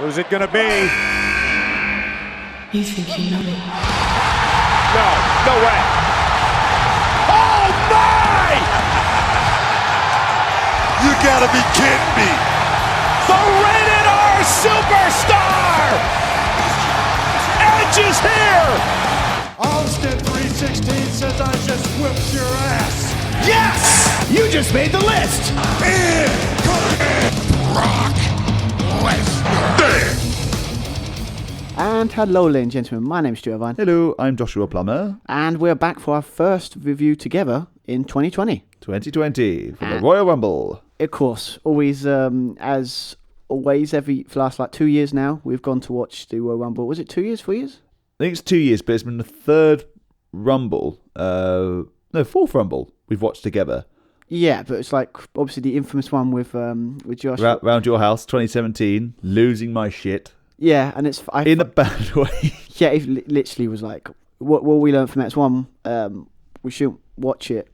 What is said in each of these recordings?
Who's it gonna be? You think you know me? No way. Oh my! You gotta be kidding me. The Rated R Superstar! Edge is here! Austin 316 says I just whipped your ass. Yes! You just made the list! Brock Lesnar. And hello, ladies and gentlemen, my name's Stuart Vine. Hello, I'm Joshua Plummer. And we're back for our first review together in 2020. 2020 for the Royal Rumble. Of course, always, as always, for the last 2 years now, we've gone to watch the Royal Rumble. Was it 2 years, 4 years? I think it's 2 years, but it's been the third Rumble, fourth Rumble we've watched together. Yeah, but it's like, obviously, the infamous one with Josh. Round your house, 2017, losing my shit. Yeah, and it's... in a bad way. Yeah, it literally was like, what we learned from that is one, we shouldn't watch it,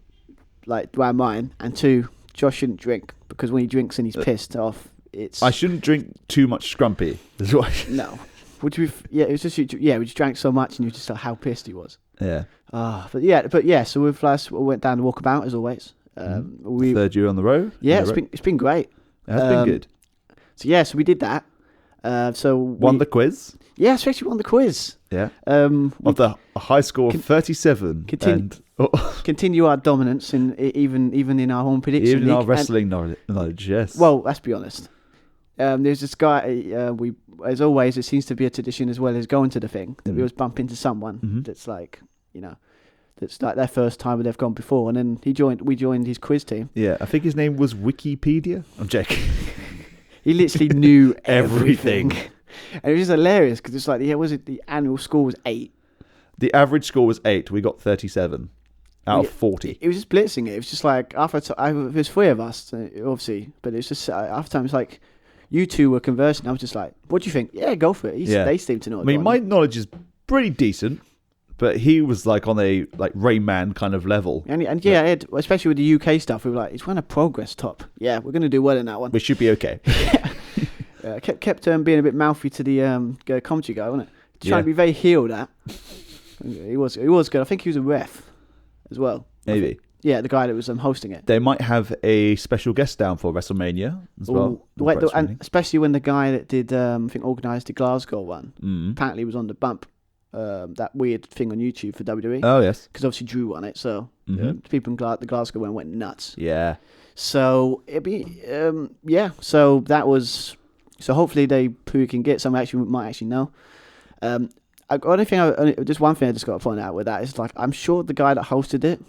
round mine, and two, Josh shouldn't drink, because when he drinks and he's pissed off, it's... I shouldn't drink too much Scrumpy. That's why. No. It was just, we just drank so much and you just saw how pissed he was. Yeah. But yeah, so we went down the walkabout as always. Third year on the road. Yeah, it's been great. It has been good. So we did that. Won the quiz. Yeah, especially won the quiz. Yeah. Of the high score of 37. Continue our dominance even in our home prediction even in league. our wrestling knowledge. Yes. Well, let's be honest. There's this guy. As always, it seems to be a tradition as well as going to the thing that we always bump into someone that's like, that's like their first time, but they've gone before, and then we joined his quiz team. Yeah, I think his name was Wikipedia. I'm joking. He literally knew everything. And it was just hilarious because it's like, the annual score was 8. The average score was 8. We got 37 out of 40. It was just blitzing it. It was just like, there's 3 of us, obviously, but it's just, after time, it's like, you two were conversing. I was just like, what do you think? Yeah, go for it. They seem to know. I mean, my knowledge is pretty decent, but he was like on a Rain Man kind of level. And yeah, especially with the UK stuff, we were like, it's one of progress top. Yeah, we're going to do well in that one. We should be okay. Kept being a bit mouthy to the commentary guy, wasn't it? Trying to be very heeled at. He was good. I think he was a ref as well. Maybe. Yeah, the guy that was hosting it. They might have a special guest down for WrestleMania as well. And especially when the guy that did, I think, organised the Glasgow one, apparently was on the bump. That weird thing on YouTube for WWE. Oh, yes. Because obviously Drew won it, so people in the Glasgow one went nuts. Yeah. So, it'd be, so that was... So hopefully who can get some might actually know. Just one thing I just got to point out with that is I'm sure the guy that hosted it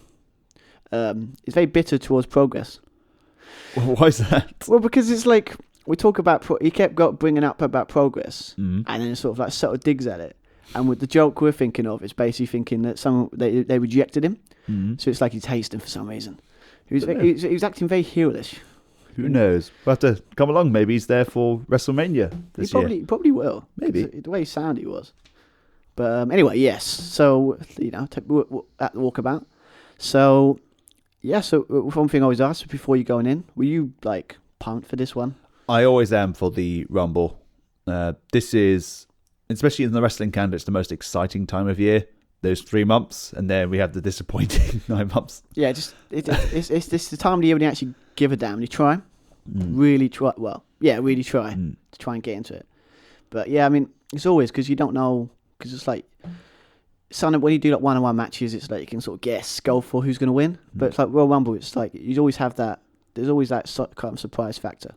is very bitter towards progress. Well, why is that? Well, because it's like we talk about he kept bringing up about progress, and then sort of digs at it. And with the joke we're thinking of, it's basically thinking that they rejected him, so it's like he hates them for some reason. He was acting very heelish. Who knows? We'll have to come along. Maybe he's there for WrestleMania this year. He probably will. Maybe. The way he sounded he was. But anyway, yes. So, at the walkabout. So, yeah. So, one thing I always ask before you going in, were you pumped for this one? I always am for the Rumble. This is, especially in the wrestling calendar, it's the most exciting time of year. Those 3 months, and then we have the disappointing 9 months. Yeah, it's the time of the year when you actually give a damn. You try, really try. Well, yeah, really try to try and get into it. But yeah, I mean, it's always because you don't know, because it's like when you do one-on-one matches, it's like you can sort of guess, go for who's going to win. But it's like Royal Rumble, it's like you always have that. There's always that kind of surprise factor.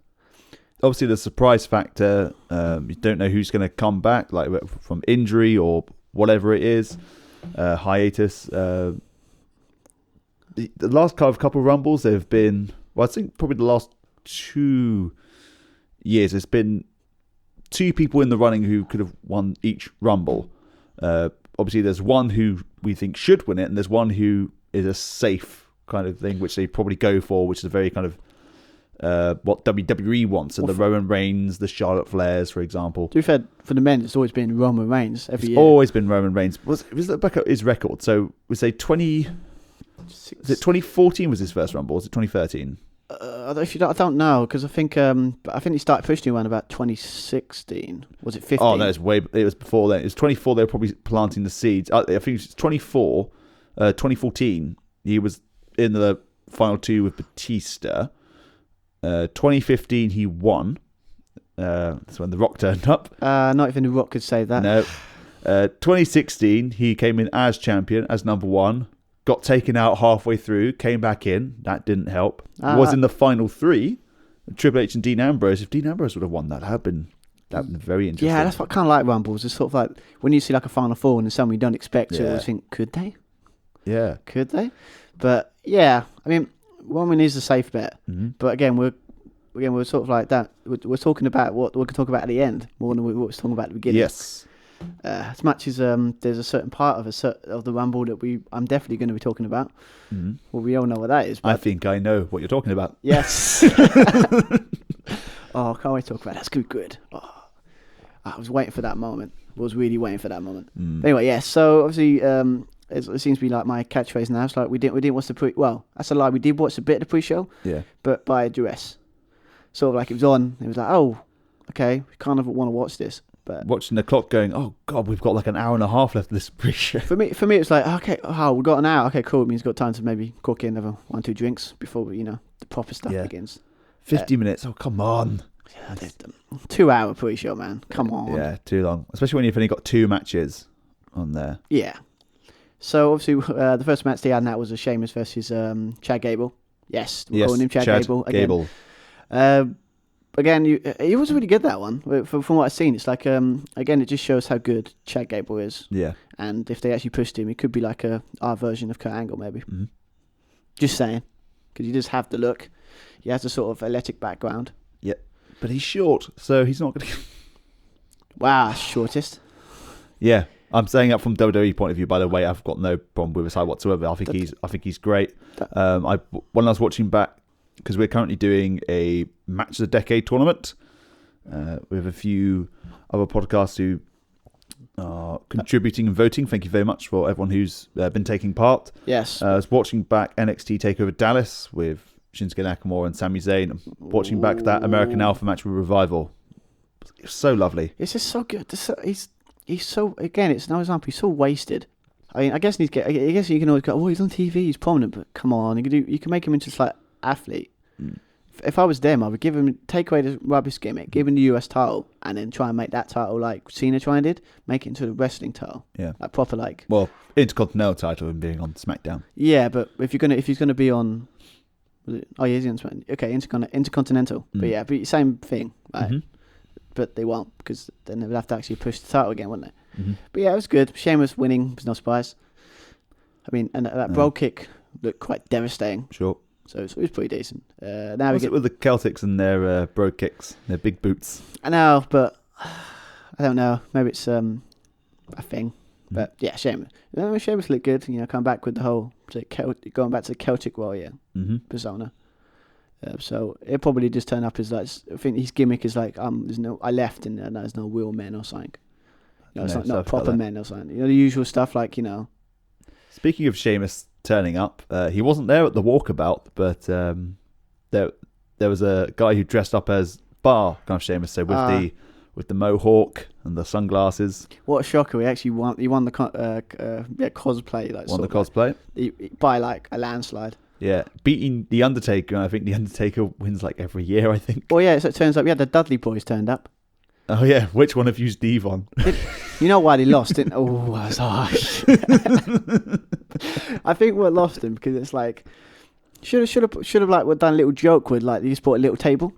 Obviously, the surprise factor. You don't know who's going to come back, from injury or whatever it is. Hiatus. The last couple of Rumbles, there have been, I think probably the last 2 years, there's been 2 people in the running who could have won each Rumble. Obviously, there's one who we think should win it, and there's one who is a safe kind of thing, which they probably go for, which is a very kind of what WWE wants, and the Roman Reigns, the Charlotte Flairs, for example. To be fair, for the men, it's always been Roman Reigns every year. It's always been Roman Reigns. Was back at his record? So we say 2014 was his first Rumble. Was it 2013? I I don't know, because I think he started pushing around about 2016. Was it 15? Oh no, it was before then. It was 24. They were probably planting the seeds. I think it was 24. 2014. He was in the final two with Batista. 2015 he won. That's when The Rock turned up. Not even The Rock could say that. No. 2016 he came in as champion, as number one. Got taken out halfway through, came back in. That didn't help. Was in the final three. Triple H and Dean Ambrose. If Dean Ambrose would have won that, that'd been very interesting. Yeah, that's what I kind of like Rumbles. It's sort of like when you see like a final four and there's someone you don't expect, you always think, could they? Yeah. Could they? But yeah, I mean, Roman is a safe bet. Mm-hmm. But again, we're sort of like that. We're talking about what we can talk about at the end more than what we were talking about at the beginning. Yes. As much as there's a certain part of the Rumble that I'm definitely going to be talking about. Mm-hmm. Well, we all know what that is. But I think I know what you're talking about. Yes. Oh, can't wait to talk about that. That's going to be good. Oh, I was waiting for that moment. I was really waiting for that moment. But anyway, yeah. So obviously, it seems to be like my catchphrase now. It's like we didn't watch the well, that's a lie. We did watch a bit of the pre-show. Yeah. But by duress. Sort of like it was on. It was like, oh, okay, we kind of want to watch this. But watching the clock going, oh God, we've got like an hour and a half left of this pre-show. For me, it's like, okay, we've got an hour. Okay, cool. It means we've got time to maybe cook in another 1-2 drinks before the proper stuff begins. 50 minutes. Oh, come on. Yeah, 2 hour pre-show, man. Come on. Yeah, too long. Especially when you've only got 2 matches on there. Yeah. So obviously, the first match they had, that was a Sheamus versus Chad Gable. Yes, we're calling him Chad Gable again. Again, he was really good, that one. From what I've seen, it's like again, it just shows how good Chad Gable is. Yeah. And if they actually pushed him, he could be like our version of Kurt Angle, maybe. Mm-hmm. Just saying, because he does have the look. He has a sort of athletic background. Yep. But he's short, so he's not going to. Wow, shortest. Yeah, I'm saying that from WWE point of view. By the way, I've got no problem with his height whatsoever. I think he's great. When I was watching back, because we're currently doing a Match of the Decade tournament with a few other podcasts who are contributing and voting. Thank you very much for everyone who's been taking part. Yes. I was watching back NXT TakeOver Dallas with Shinsuke Nakamura and Sami Zayn. Watching back that American Alpha match with Revival. It's so lovely. It's just so good. He's so, again, it's no example. He's so wasted. I mean, I guess you can always go, oh, he's on TV, he's prominent, but come on, you can make him into like athlete. If I was them, I would take away the rubbish gimmick, give him the US title, and then try and make that title like Cena did, make it into the wrestling title. Yeah, like proper like. Well, Intercontinental title and being on SmackDown. Yeah, but if he's gonna be on, he's on SmackDown. Okay, Intercontinental. But same thing, right? Mm-hmm. But they won't, because then they would have to actually push the title again, wouldn't they? Mm-hmm. But yeah, it was good. Sheamus winning was no surprise. I mean, and that bro kick looked quite devastating. Sure. So it was pretty decent. Now it with the Celtics and their bro kicks, their big boots? I know, but I don't know. Maybe it's a thing. But yeah, Sheamus. Sheamus looked good. Coming back with the whole going back to the Celtic Warrior persona. So it probably just turned up as like, I think his gimmick is like I left and there's no real men or something. It's not proper men or something. The usual stuff like Speaking of Sheamus turning up, he wasn't there at the walkabout, but there was a guy who dressed up as Bar kind of Sheamus, so with the mohawk and the sunglasses. What a shocker! He won the cosplay. Like won the cosplay by like a landslide. Yeah, beating The Undertaker, and I think The Undertaker wins like every year, I think. Well, yeah, so it turns up, the Dudley Boys turned up. Oh, yeah, which one have you Steve on? You know why they lost, didn't Oh, that's harsh. I think what lost him, because it's like, should have like done a little joke with, like, they just bought a little table.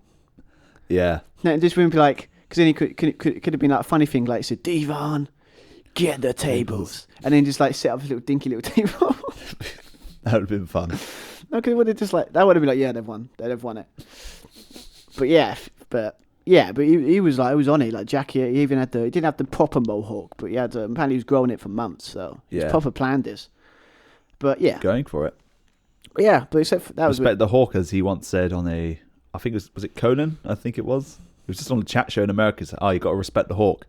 Yeah. No, it just wouldn't be like, because then he could have been like a funny thing, like, he said, Devon, get the tables. And then just like set up a little dinky little table. That would have been fun. No, because it would have just like, that would have been like, yeah, they've won it. But he was like, he was on it, like Jackie. He even he didn't have the proper mohawk, but he had apparently he was growing it for months, so he's proper planned this. But yeah, going for it. Yeah, but except for, that was respect the hawk, as he once said on I think was it Conan? I think it was. It was just on a chat show in America. So, you got to respect the hawk.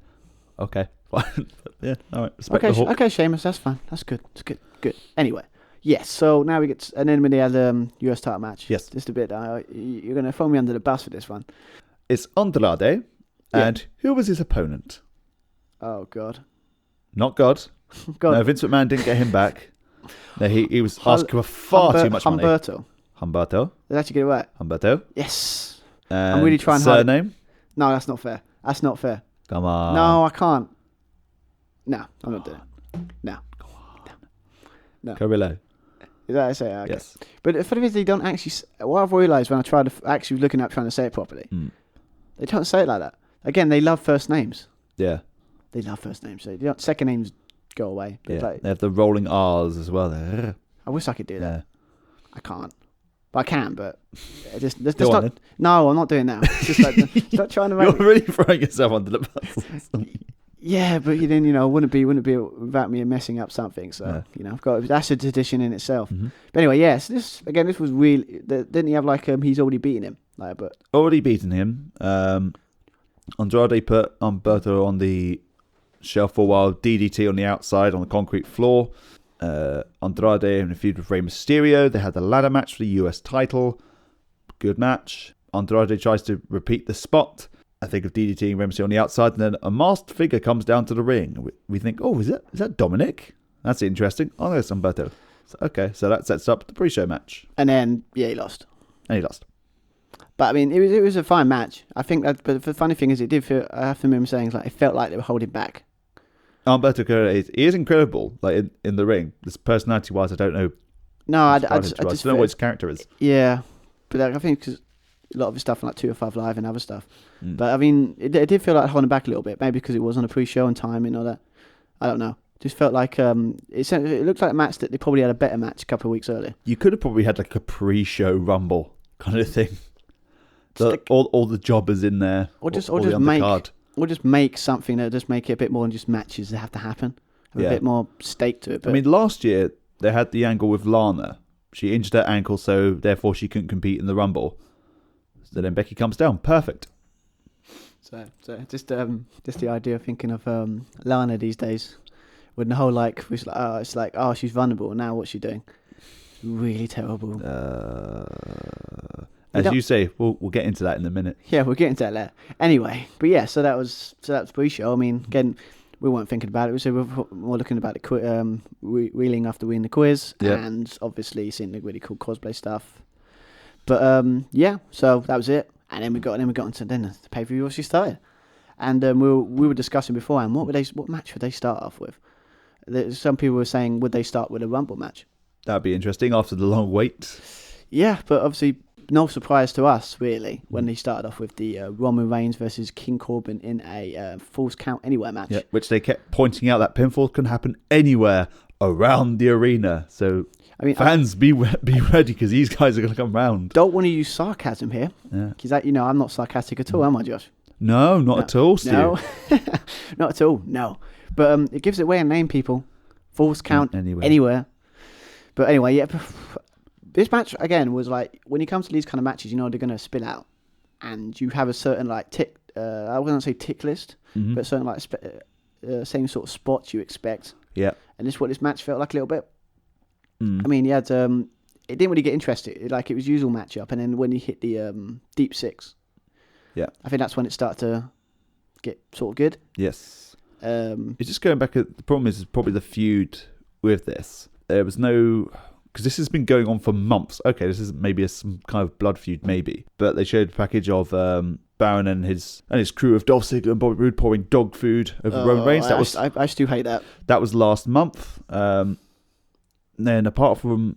Okay, fine. Yeah, all right. Respect the hawk. Okay, Sheamus, that's fine. That's good. It's good. Anyway, Yes, so now we get... And then we had US title match. Yes. Just a bit... you're going to throw me under the bus for this one. It's Andrade, and who was his opponent? Oh, God. Not God. God. No, Vince McMahon didn't get him back. No, he was asking for far too much money. Humberto. Did I actually get it right? Humberto. Yes. And I'm really trying hard. Surname? No, that's not fair. That's not fair. Come on. No, I can't. No, I'm not doing it. No. Carrillo. Is that how I say it? Okay. Yes. But the funny is, they don't actually... What I've realised when I tried actually looking up trying to say it properly, they don't say it like that. Again, they love first names. Yeah. They love first names. So second names go away. But Yeah. They have the rolling R's as well. I wish I could do that. Yeah. I can't. But I can, but... Just Go on, then. No, I'm not doing that. It's just like, stop trying to make... You're really throwing yourself under the bus. Yeah, but then wouldn't be without me messing up something. So I've got that's a tradition in itself. Mm-hmm. But anyway, yes, this was really. Didn't he have like he's already beaten him? But already beaten him. Andrade put Humberto on the shelf for a while. DDT on the outside on the concrete floor. Andrade in a feud with Rey Mysterio. They had the ladder match for the US title. Good match. Andrade tries to repeat the spot. I think of DDT and Rey Mysterio on the outside, and then a masked figure comes down to the ring. We think, oh, is that Dominic? That's interesting. Oh, there's Humberto. So that sets up the pre-show match. And then he lost. And he lost. But I mean, it was a fine match. I think that. But the funny thing is, it did feel. I have to remember saying it felt like they were holding back. Humberto he is incredible, like in the ring. This personality-wise, I don't know. No, I just don't know what his character is. Yeah, but I think because a lot of his stuff like 205 Live and other stuff. But I mean, it did feel like holding back a little bit, maybe because it was on a pre-show and timing and all that. I don't know. Just felt like it looked like a match that they probably had a better match a couple of weeks earlier. You could have probably had like a pre-show Rumble kind of thing. All the jobbers in there, or just make something that just make it a bit more than just matches that have to happen. A bit more stake to it. But I mean, last year they had the angle with Lana. She injured her ankle, so therefore she couldn't compete in the Rumble. So then Becky comes down. Perfect. So just the idea of thinking of Lana these days, with the whole she's vulnerable. And now what's she doing? It's really terrible. As you say, we'll get into that in a minute. Yeah, we'll get into that later. Anyway, but yeah, so that was pre-show. I mean, again, we weren't thinking about it. So we were more looking about the wheeling after winning the quiz, and obviously seeing the really cool cosplay stuff. But so that was it. And then we got into the pay-per-view actually started, and we were discussing beforehand what match would they start off with. Some people were saying would they start with a Rumble match? That'd be interesting after the long wait. Yeah, but obviously no surprise to us really when they started off with the Roman Reigns versus King Corbin in a Falls Count Anywhere match. Yeah, which they kept pointing out that pinfall can happen anywhere around the arena. So I mean, fans, be ready because these guys are going to come round. Don't want to use sarcasm here, because I'm not sarcastic at all, am I, Josh? No, not at all, Steve. No, not at all. No, but it gives it away and name people. Falls Count Anywhere. But anyway, yeah. This match again was like when it comes to these kind of matches, they're going to spill out, and you have a certain tick. I wouldn't say tick list, but certain same sort of spots you expect. Yeah, and this is what this match felt like a little bit. I mean, he had it didn't really get interested. It was usual matchup, and then when he hit the deep six, I think that's when it started to get sort of good. Yes. It's just going back. The problem is probably the feud with this. There was no. Because this has been going on for months. Okay, this is maybe some kind of blood feud, maybe. But they showed a package of Baron and his crew of Dolph Ziggler and Bobby Roode pouring dog food over Roman Reigns. I still hate that. That was last month. Then apart from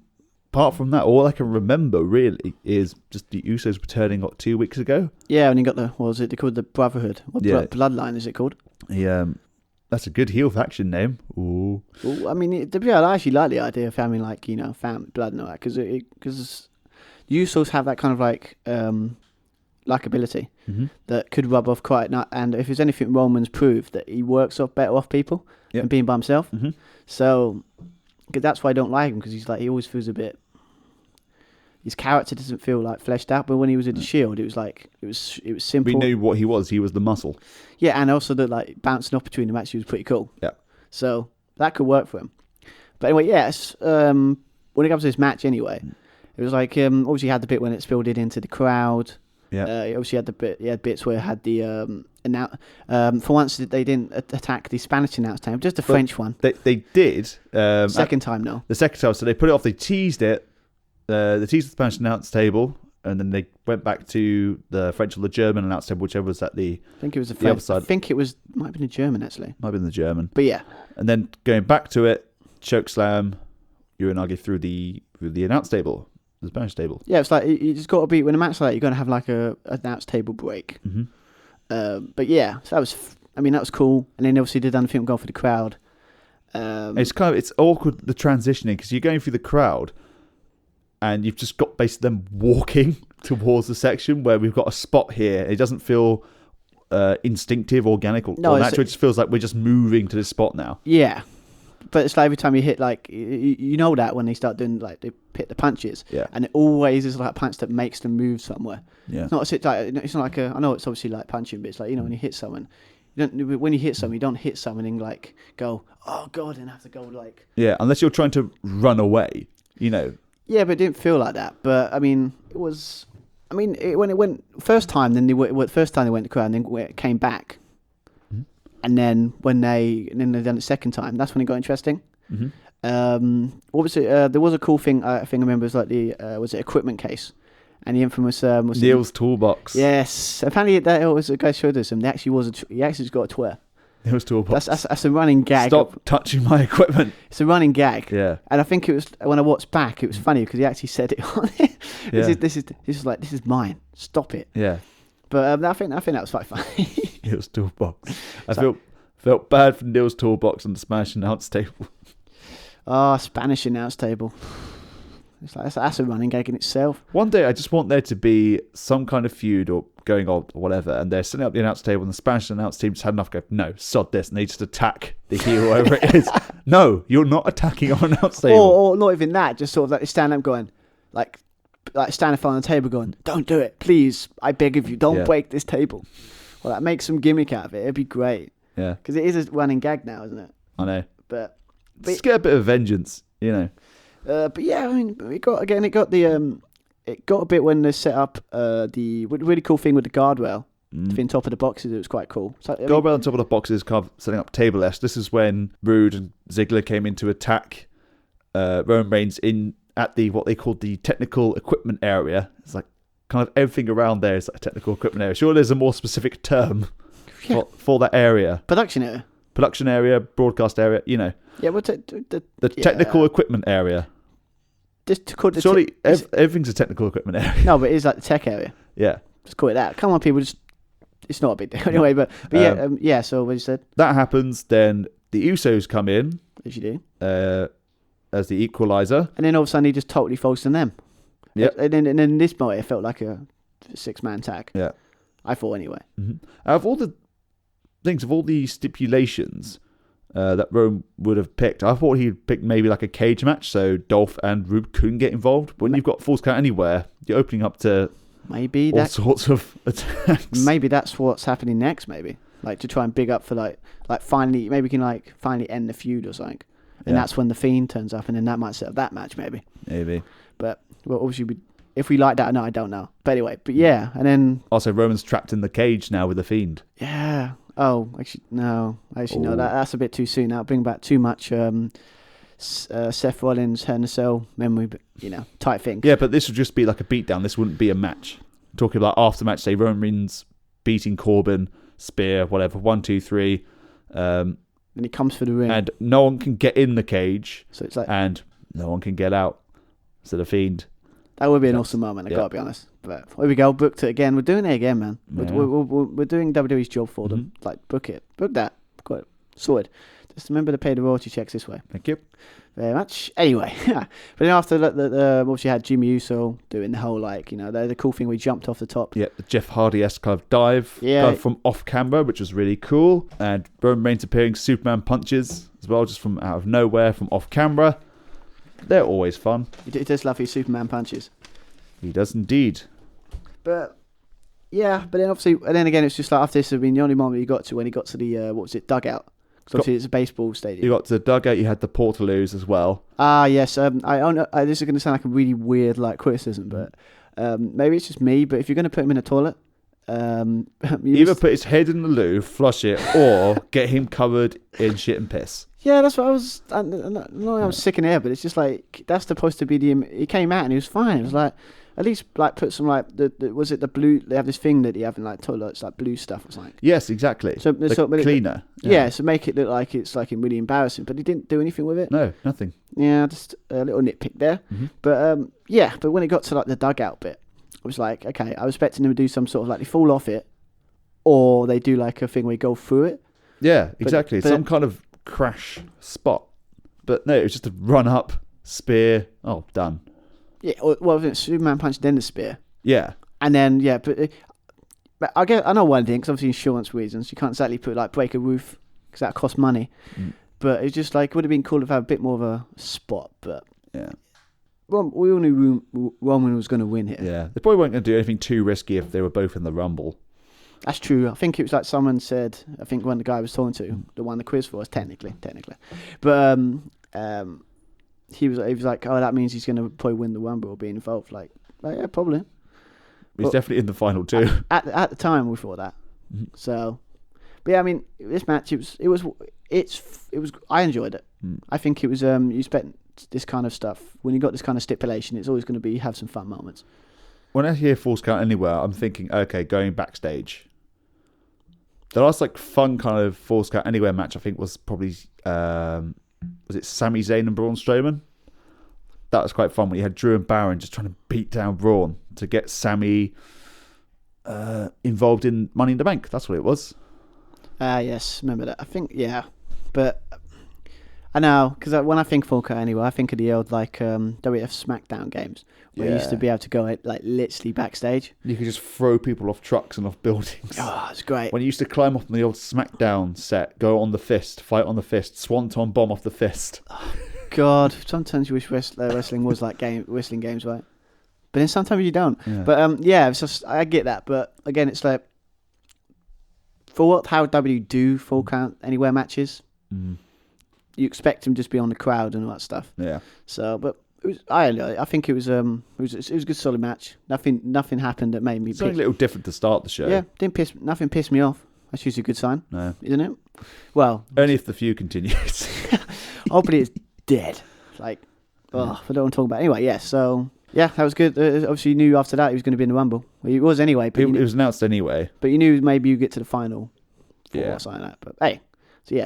that, all I can remember really is just the Usos returning 2 weeks ago. Yeah, and you got what was it? They called the Brotherhood. Bloodline is it called? Yeah. That's a good heel faction name. Ooh. Well, I mean, to be honest, I actually like the idea of having family blood and all that because the Usos have that kind of likability that could rub off quite. And if there's anything Roman's proved that he works better off people than being by himself. Mm-hmm. So that's why I don't like him because he always feels a bit. His character doesn't feel fleshed out, but when he was in the Shield, it was simple. We knew what he was. He was the muscle. Yeah, and also the bouncing off between the matches was pretty cool. Yeah. So that could work for him. But anyway, yes. What when it comes to this match anyway, it was like obviously you had the bit when it spilled it into the crowd. Yeah. Obviously you had bits where it had the for once they didn't attack the Spanish announce table, just the French one. They did. Second time though. The second time, so they put it off. They teased it. They teased the Spanish announce table, and then they went back to the French or the German announce table, whichever was at the. I think it was the French. Other side. I think it might have been the German actually. Might have been the German. But yeah. And then going back to it, choke slam, Uranage through the announce table. The Spanish table. Yeah, it's like you just got to be when a match like that, you're going to have like a announce table break. Mm-hmm. But yeah, so that was cool. And then obviously they done the film go for the crowd. It's awkward the transitioning because you're going through the crowd, and you've just got basically them walking towards the section where we've got a spot here. It doesn't feel instinctive, organic, or natural. It just feels like we're just moving to this spot now. Yeah. But it's like every time you hit, like, you know that when they start doing, like, they hit the punches. Yeah. And it always is like a punch that makes them move somewhere. Yeah. It's not like I know it's obviously like punching, but it's like, when you hit someone, when you hit someone, you don't hit someone and, like, go, oh, God, and have to go, like... Yeah, unless you're trying to run away, Yeah, but it didn't feel like that. But, I mean, it was... when it went... First time, then they went to crowd, and then when it came back... And then when they done it the second time, that's when it got interesting. Mm-hmm. What was it? There was a cool thing. I think I remember it was like was it equipment case, and the infamous was Neil's toolbox. Yes, apparently that was a guy showed us him. He actually just got a twerk. Neil's toolbox. That's a running gag. Stop touching my equipment. It's a running gag. Yeah. And I think it was when I watched back, it was funny because he actually said it on it. Yeah. This is mine. Stop it. Yeah. But I think that was quite funny. Neil's toolbox. I felt bad for Neil's toolbox on the Spanish announce table. Oh, Spanish announce table. It's like that's a running gag in itself. One day I just want there to be some kind of feud or going on or whatever, and they're setting up the announce table and the Spanish announce team just had enough go, no, sod this, and they just attack the heel, whoever it is. No, you're not attacking our announce table. Or not even that, just sort of like they stand up going, like stand up on the table going, don't do it, please, I beg of you, don't break this table. Well, that makes some gimmick out of it. It'd be great. Yeah. Because it is a running gag now, isn't it? I know. But just get a bit of vengeance, But yeah, I mean, it got a bit when they set up the really cool thing with the guardrail. On top of the boxes, it was quite cool. So, guardrail on top of the boxes, kind of setting up table S. This is when Rude and Ziggler came in to attack Roman Reigns at what they called the technical equipment area. It's like kind of everything around there is like a technical equipment area. Sure, there's a more specific term for that area. Production area, broadcast area. Yeah, but the technical equipment area. Surely everything's a technical equipment area. No, but it's like the tech area. Yeah, just call it that. Come on, people, it's not a big deal anyway. But yeah. So what you said? That happens, then the Usos come in. As you do. As the equalizer, and then all of a sudden he just totally focused on them. Yeah, and then this moment it felt like a 6-man tag. Yeah, I thought anyway. Mm-hmm. Out of all the things, of all the stipulations that Rome would have picked, I thought he'd pick maybe like a cage match, so Dolph and Rube couldn't get involved. When you've got Falls Count Anywhere, you're opening up to all sorts of attacks. Maybe that's what's happening next. Maybe like to try and big up for like finally maybe we can finally end the feud or something. And that's when the Fiend turns up, and then that might set up that match, maybe. But well, obviously, if we like that or not, I don't know. But anyway, yeah, and then also Roman's trapped in the cage now with the Fiend. Yeah. Oh, actually, no. No. That's a bit too soon. That'll bring back too much Seth Rollins, Hell in a Cell memory, type thing. Yeah, but this would just be like a beatdown. This wouldn't be a match. I'm talking about after match, say Roman Reigns beating Corbin, spear, whatever, 1, 2, 3. And he comes for the ring. And no one can get in the cage. So it's like, and no one can get out. So the Fiend. That would be an awesome moment, I gotta be honest. But here we go, booked it again. We're doing it again, man. Yeah. We're doing WWE's job for them. Like, book it. Book that. Got it. Sorted. Just remember to pay the royalty checks this way. Thank you. Very much. Anyway, but then after that, obviously had Jimmy Uso doing the whole, the cool thing we jumped off the top. Yeah, the Jeff Hardy-esque kind of dive kind of from off camera, which was really cool. And Roman Reigns appearing Superman punches as well, just from out of nowhere, from off camera. They're always fun. He does love his Superman punches. He does indeed. But yeah, but then obviously, and then again, it's just like after this, the only moment he got to when he got to the dugout. Because obviously it's a baseball stadium. You got the dugout. You had the portaloos as well. Yes. I don't know. This is going to sound like a really weird criticism, but maybe it's just me. But if you're going to put him in a toilet, either put his head in the loo, flush it, or get him covered in shit and piss. Yeah, that's what I was. I was sick in the air, but it's just like that's supposed to be the. He came out and he was fine. It was like at least put some was it the blue? They have this thing that you have in toilets, blue stuff or something. Yes, exactly. So cleaner. Yeah, so make it look like it's really embarrassing, but he didn't do anything with it. No, nothing. Yeah, just a little nitpick there. Mm-hmm. But but when it got to the dugout bit, I was like, okay, I was expecting them to do some sort of they fall off it, or they do a thing where you go through it. Yeah, exactly. Some kind of crash spot. But no, it was just a run up, spear. Oh, done. Yeah, well, Superman punched then the spear. Yeah. And then, but I know one thing, because obviously insurance reasons, you can't exactly break a roof, because that costs money. Mm. But it's just it would have been cool if I had a bit more of a spot, but... Yeah. Well, we all knew Roman was going to win here. Yeah, they probably weren't going to do anything too risky if they were both in the Rumble. That's true. I think it was someone said, I think when the guy was talking to, the one the quiz for us, technically. But he was like, oh, that means he's going to probably win the Rumble or be involved. Yeah, probably. He's definitely in the final two. At the time, we thought that. Mm-hmm. So, but yeah, I mean, this match, it was. I enjoyed it. Mm. I think it was. You expect this kind of stuff when you got this kind of stipulation. It's always going to have some fun moments. When I hear Falls Count Anywhere, I'm thinking, okay, going backstage. The last fun kind of Falls Count Anywhere match, I think, was probably was it Sami Zayn and Braun Strowman? That was quite fun when you had Drew and Baron just trying to beat down Braun to get Sami involved in Money in the Bank. That's what it was. Yes, remember that. I think, yeah. But I know, because when I think Falls Count Anywhere, I think of the old WWF SmackDown games where you used to be able to go literally backstage. You could just throw people off trucks and off buildings. Oh, it's great. When you used to climb off the old SmackDown set, go on the fist, fight on the fist, swanton bomb off the fist. Oh, God, sometimes you wish wrestling was like wrestling games, right? But then sometimes you don't. Yeah. But it's just, I get that. But again, it's how W do Full Count Anywhere matches. Mm. You expect him to just be on the crowd and all that stuff. Yeah. So, but it was. I think it was a good solid match. Nothing happened that made me. Something a little different to start the show. Yeah, nothing pissed me off. That's usually a good sign. No, isn't it? Well, only if the feud continues. Hopefully, it's dead. I don't want to talk about it. Anyway, yeah. So yeah, that was good. Obviously, you knew after that he was going to be in the Rumble. Well, he was anyway. But it was announced anyway. But you knew maybe you get to the final. Yeah. Something like that. But hey.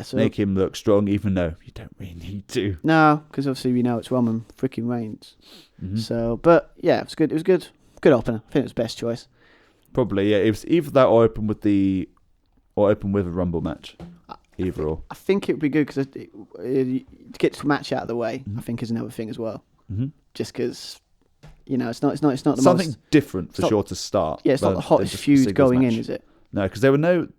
So make him look strong, even though you don't really need to. No, because obviously we know it's Roman freaking Reigns. Mm-hmm. So, but yeah, it was good. It was good. Good opener. I think it was best choice. Probably, yeah. It was either that or open with a Rumble match. Either or. I think it would be good because to get the match out of the way, I think is another thing as well. Mm-hmm. Just because, it's not the something different for sure to start. Yeah, it's not the hottest feud going in, is it? No, because there were no.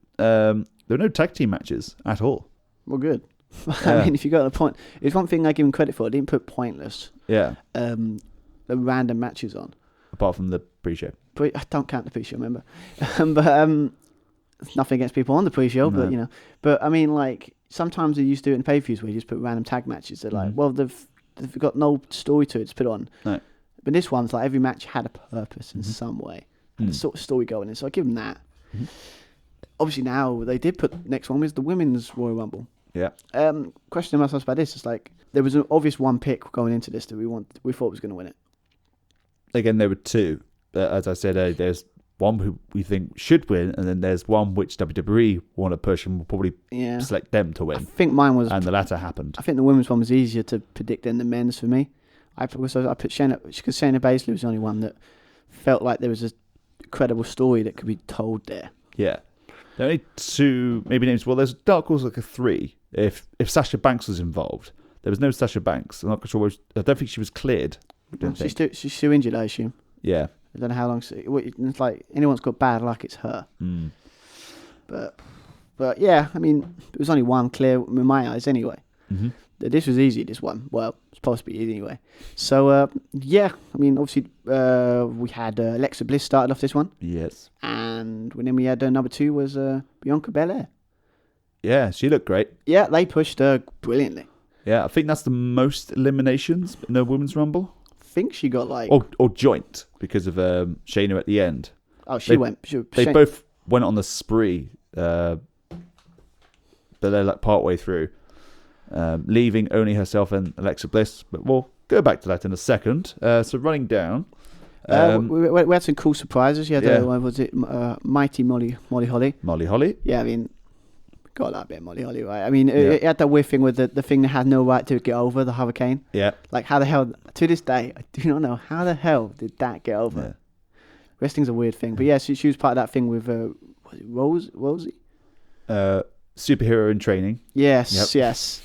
There were no tag team matches at all. Well, good. I mean, if you got the point, it's one thing I give him credit for. I didn't put pointless. Yeah. The random matches on. Apart from the pre-show. I don't count the pre-show, remember. But nothing against people on the pre-show, no. But I mean, sometimes they used to do it in pay-per-views where you just put random tag matches. They're they've got no story to it to put on. No. But this one's every match had a purpose in some way, and a sort of story going in. So I give them that. Mm-hmm. Obviously now they did put next one was the Women's Royal Rumble. Yeah. Questioning myself about this, it's there was an obvious one pick going into this that we thought was going to win it. Again, there were two. As I said, there's one who we think should win, and then there's one which WWE want to push and will probably select them to win. I think mine was, and the latter happened. I think the women's one was easier to predict than the men's for me. I put Shayna, because Shayna Baszler was the only one that felt like there was a credible story that could be told there. Yeah. There are only two maybe names. Well, there's dark horse a three. If Sasha Banks was involved, there was no Sasha Banks. I'm not sure. I don't think she was cleared. She's still injured, I assume. Yeah. I don't know how long. It's like anyone's got bad luck, it's her. Mm. But yeah, I mean, it was only one clear in my eyes anyway. Mm-hmm. This was easy. This one, well, it's supposed to be easy anyway. So yeah, I mean, obviously we had Alexa Bliss started off this one. Yes. And then we had number two was Bianca Belair. Yeah, she looked great. Yeah, they pushed her brilliantly. Yeah, I think that's the most eliminations in a women's rumble. I think she got like... Or joint because of Shayna at the end. Oh, she went... They both went on the spree, but they're like partway through, leaving only herself and Alexa Bliss. But we'll go back to that in a second. So running down... we had some cool surprises. You had, was it Mighty Molly Holly? Molly Holly. Yeah, I mean... Got that bit, Molly Holly, right? I mean, it had that weird thing with the thing that had no right to get over, the Hurricane. Yeah. Like, how the hell, to this day, I do not know, how the hell did that get over? Yeah. Wrestling's a weird thing. But yeah, she was part of that thing with, was it Rosie? Superhero in training. Yes, yes.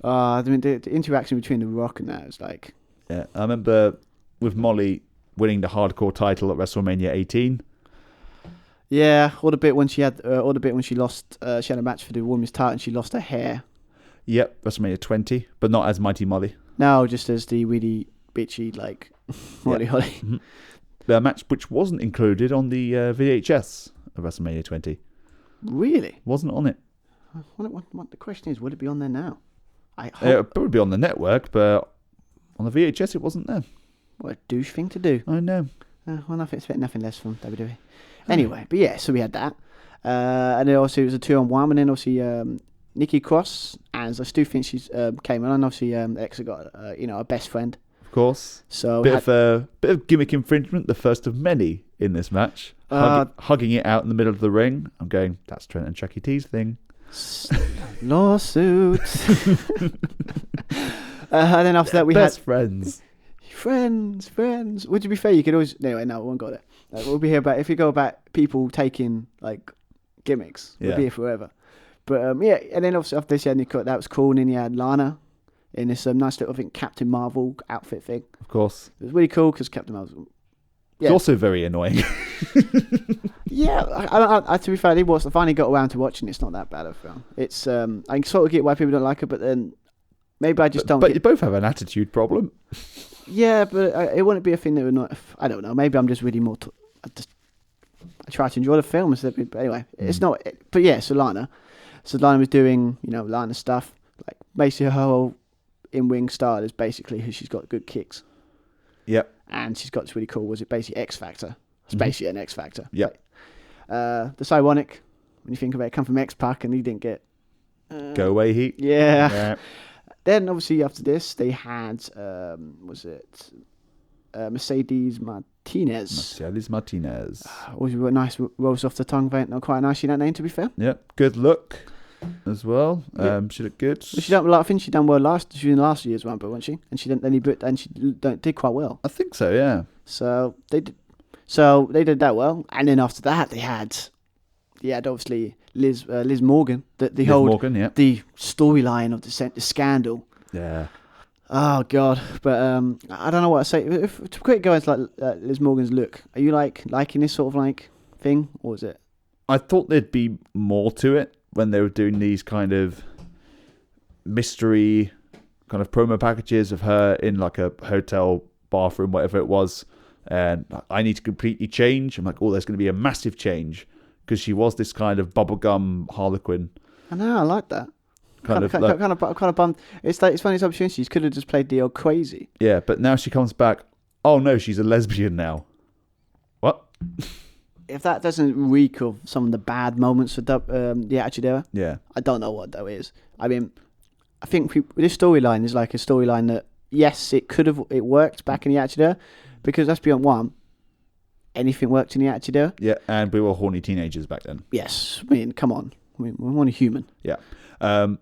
I mean, the interaction between The Rock and that was like... Yeah, I remember with Molly winning the hardcore title at WrestleMania 18. Yeah, or the bit when she lost, she had a match for the women's title and she lost her hair. Yep, WrestleMania 20, but not as Mighty Molly. No, just as the really bitchy, like, Molly Holly. Mm-hmm. The match which wasn't included on the VHS of WrestleMania 20. Really? Wasn't on it. What the question is, would it be on there now? It would probably be on the network, but on the VHS it wasn't there. What a douche thing to do. I know. Well, expect nothing less from WWE. Anyway, but yeah, so we had that. And then obviously it was a 2-on-1, and then obviously Nikki Cross, and I still think she's came on, and obviously Alexa got a best friend. Of course. So bit of gimmick infringement, the first of many in this match. Hugging it out in the middle of the ring. I'm going, that's Trent and Chucky T's thing. Lawsuit. And then after that we best had friends. Friends. Well, to be fair, you could always... Anyway, no, we won't go there. We'll be here about... If you go about people taking, like, gimmicks, we'll be here forever. But, yeah, and then obviously after this, you had Nicole, that was cool. And then you had Lana in this nice little, I think, Captain Marvel outfit thing. Of course. It was really cool because Captain Marvel... Yeah. It's also very annoying. Yeah, I to be fair, I finally got around to watching it. It's not that bad of a film. It's... I can sort of get why people don't like it, but then... Maybe I just don't... But you both have an attitude problem. Yeah, but it wouldn't be a thing that would not... I don't know. Maybe I'm just really more... I try to enjoy the film. But anyway, it's not... But yeah, so Lana was doing, Lana stuff. Like, basically her whole in-ring style is basically she's got good kicks. Yep. And she's got this really cool... Was it basically X Factor? It's basically an X Factor. Yep. That's ironic when you think about it. Come from X-Pac and he didn't get... Go away, Heat. Yeah. Then, obviously, after this, they had, Mercedes Martinez. Mercedes Martinez. Always nice, rolls off the tongue. Not quite nice, that name, to be fair. Yep, good look as well. Yeah. She looked good. I think she done well she was in last year's Rumble, wasn't she? And she did quite well. I think so, yeah. So they did that well. And then after that, they had obviously Liz Morgan, the storyline of the scandal. Yeah. Oh God, but I don't know what to say. To quick go into like Liz Morgan's look, are you liking this sort of like thing, or is it? I thought there'd be more to it when they were doing these kind of mystery kind of promo packages of her in like a hotel bathroom, whatever it was, and I need to completely change. I'm like, there's going to be a massive change. Because she was this kind of bubblegum harlequin. I know, I like that. Kind of bummed. It's funny, these opportunities. Could have just played the old crazy. Yeah, but now she comes back. Oh no, she's a lesbian now. What? If that doesn't reek of some of the bad moments of the Attitude Era, yeah, I don't know what that is. I mean, I think this storyline is like a storyline that yes, it worked back in the Attitude Era, because let's be on one. Anything worked in the Attitude Era? Yeah, and we were horny teenagers back then. Yes, I mean, come on, we're only human. Yeah, but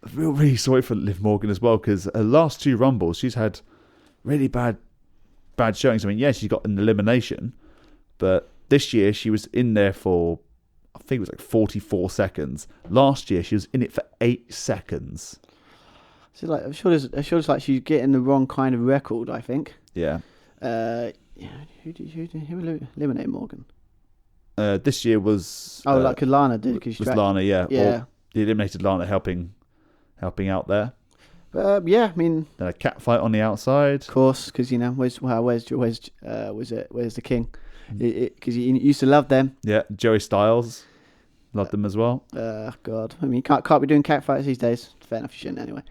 I feel really sorry for Liv Morgan as well, because her last 2 Rumbles, she's had really bad showings. I mean, yeah, she got an elimination, but this year she was in there for, I think it was like 44 seconds. Last year she was in it for 8 seconds. So like, I'm sure it's like she's getting the wrong kind of record, I think. Yeah. Who eliminated Morgan? This year was... like Lana did. Was Lana, yeah. Yeah. He eliminated Lana helping out there. Yeah, I mean... Then a cat fight on the outside. Of course, because, where's the king? Because he used to love them. Yeah, Joey Styles. Love them as well. God. I mean, can't be doing cat fights these days. Fair enough, you shouldn't anyway.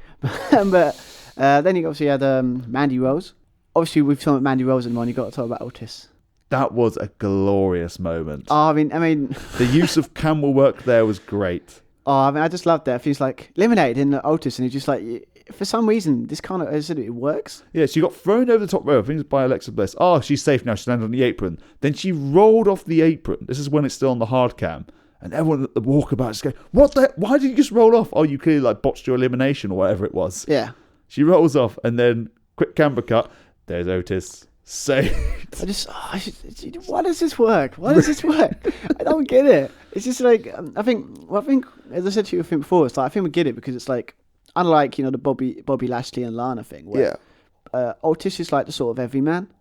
But then you obviously had Mandy Rose. Obviously, we've talked about Mandy Rose and one. You got to talk about Otis. That was a glorious moment. Oh, I mean, the use of camel work there was great. I mean, I just loved that. He's like eliminated in Otis, and he's just like, for some reason, this kind of, as I said, it works. Yeah, she got thrown over the top rope, I think it was by Alexa Bliss. Oh, she's safe now. She landed on the apron. Then she rolled off the apron. This is when it's still on the hard cam. And everyone at the walkabout is going, what the heck? Why did you just roll off? Oh, you clearly like botched your elimination or whatever it was. Yeah. She rolls off and then quick camera cut. There's Otis. Saved. Why does this work? Why does this work? I don't get it. It's just like, I think, as I said to you before, it's like, I think we get it because it's like, unlike, the Bobby Lashley and Lana thing, where Otis is like the sort of everyman.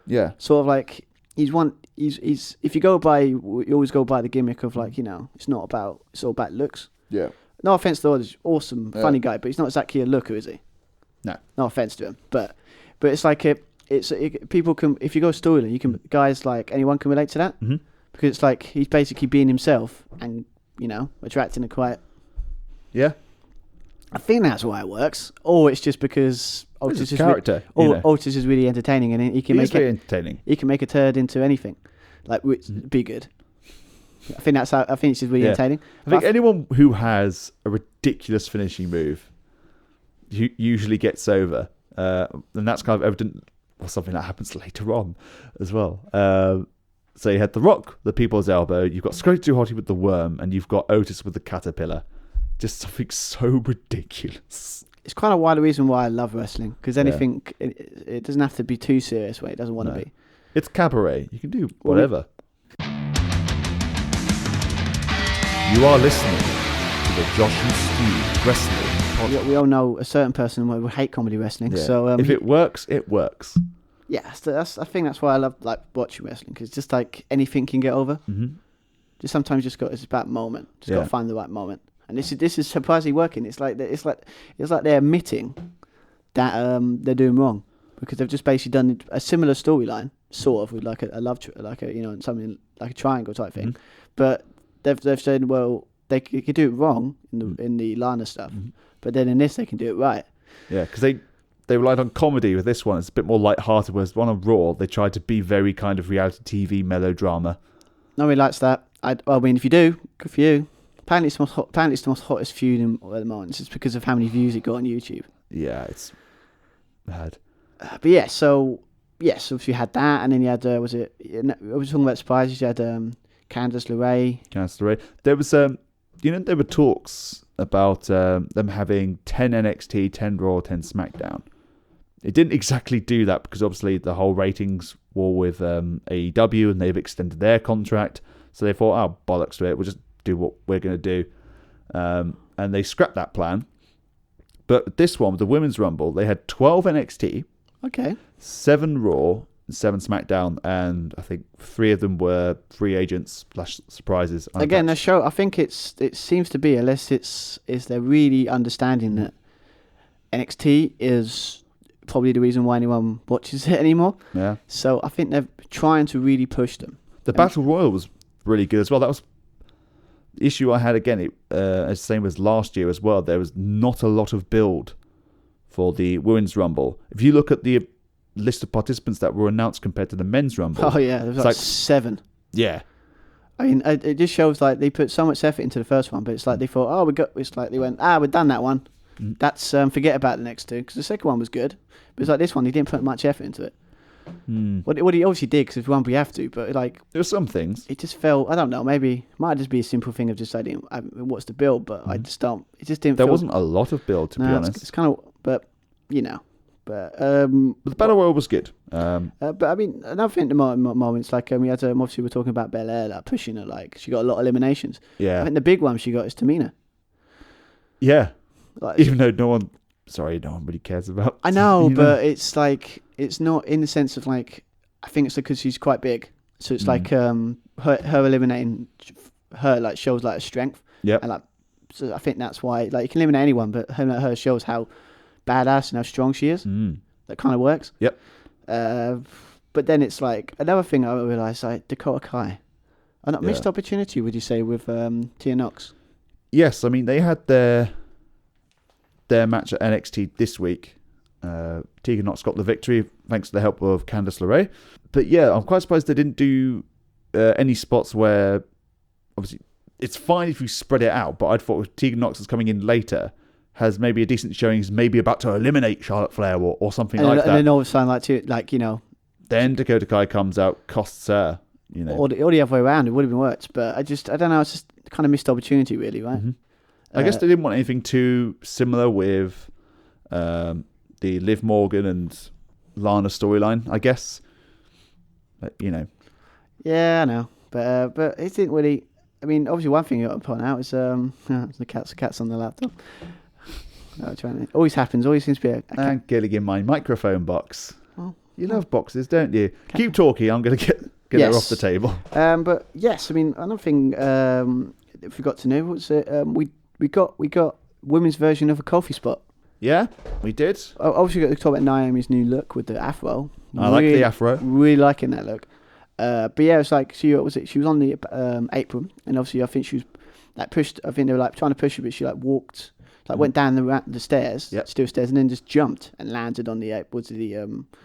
Yeah. Sort of like, he's if you go by, you always go by the gimmick of like, it's all about looks. Yeah. No offense to Otis, awesome, funny guy, but he's not exactly a looker, is he? No. No offense to him, but it's like people can, if you go storyline, you can, guys like anyone can relate to that, because it's like he's basically being himself and attracting a quite. Yeah. I think that's why it works, or it's just because Otis is character. Otis is really entertaining, and he can make it entertaining. He can make a turd into anything, like be good. I think it's just really entertaining. I think anyone who has a ridiculous finishing move usually gets over, and that's kind of evident. Or something that happens later on as well. So you had The Rock, the People's Elbow. You've got Scotty 2 Hotty with the Worm, and you've got Otis with the Caterpillar. Just something so ridiculous. It's kind of the reason why I love wrestling, because anything it doesn't have to be too serious when it doesn't want to be. It's cabaret. You can do whatever. You are listening to the Josh and Steve Wrestling Podcast. We all know a certain person who hate comedy wrestling. Yeah. So if it works, it works. Yeah, I think that's why I love like watching wrestling, because just like anything can get over. Mm-hmm. Just sometimes it's about moment. Just got to find the right moment. And this is surprisingly working. It's like they're admitting that they're doing wrong, because they've just basically done a similar storyline, sort of with like a love something like a triangle type thing, but they've said, well, they could do it wrong in the Lana stuff, but then in this they can do it right. Yeah, because they relied on comedy with this one. It's a bit more light-hearted, whereas one on Raw they tried to be very kind of reality TV melodrama. Nobody likes that. I mean, if you do, good for you. Apparently it's the most hottest feud at the moment. It's just because of how many views it got on YouTube. Yeah, it's bad. But yeah, so you had that, and then you had I was talking about surprises. You had Candice LeRae. There was there were talks about them having 10 NXT, 10 Raw, 10 SmackDown. It didn't exactly do that because obviously the whole ratings war with AEW, and they've extended their contract. So they thought, oh, bollocks to it. We'll just do what we're going to do. And they scrapped that plan. But this one, the Women's Rumble, they had 12 NXT, 7 Raw, 7 SmackDown, and I think 3 of them were free agents / surprises. Again, the show, I think it seems to be, unless they're really understanding that NXT is probably the reason why anyone watches it anymore. Yeah. So I think they're trying to really push them. The Battle Royal was really good as well. That was the issue I had again. As same as last year as well. There was not a lot of build for the Women's Rumble. If you look at the list of participants that were announced compared to the Men's Rumble, there was like 7. Yeah. I mean, it just shows like they put so much effort into the first one, but it's like they thought, they went, we've done that one. That's forget about the next 2, because the second one was good, but it's like this one, they didn't put much effort into it. What he obviously did, because it's one we have to, but like there were some things. It just felt, I don't know, maybe it might just be a simple thing of just saying what's the build, but I just don't. It just didn't. There wasn't a lot of build, to be honest. It's kind of, but but the Battle Royal was good. But I mean, another thing at the moment, it's like we had obviously we're talking about Belair, like pushing her, like she got a lot of eliminations. Yeah, I think the big one she got is Tamina. Yeah, like, even though no one really cares about. I know, but it's like it's not in the sense of like, I think it's because she's quite big, so it's like her eliminating her like shows like a strength. Yeah, and like so I think that's why like you can eliminate anyone, but her shows how badass and how strong she is. That kind of works. Yep. But then it's like another thing I realised, like Dakota Kai. A missed opportunity, would you say, with Tia Nox? Yes, I mean they had their match at NXT this week. Tegan Nox got the victory thanks to the help of Candice LeRae. But yeah, I'm quite surprised they didn't do any spots where, obviously, it's fine if you spread it out, but I'd thought if Tegan Nox is coming in later, has maybe a decent showing, is maybe about to eliminate Charlotte Flair or something like that. And then all of a sudden, Then Dakota Kai comes out, costs her, Or the other way around, it would have been worked. But I don't know, it's just kind of missed opportunity, really, right? Mm-hmm. I guess they didn't want anything too similar with the Liv Morgan and Lana storyline, I guess. But, Yeah, I know. But it didn't really... I mean, obviously, one thing you got to point out is the cat's on the laptop. No, always happens. Always seems to be a cat. And Gilligan, my microphone box. Oh, you love boxes, don't you? Keep talking. I'm going to get her off the table. But yes, I mean, another thing I forgot to know was we got women's version of a coffee spot. Yeah, we did. Obviously, we got to talk about Naomi's new look with the afro. I like the afro. Really liking that look. But yeah, it's like she was on the apron, and obviously I think she was like pushed. I think they were like trying to push her, but she like walked, went down the stairs, steel stairs, and then just jumped and landed on the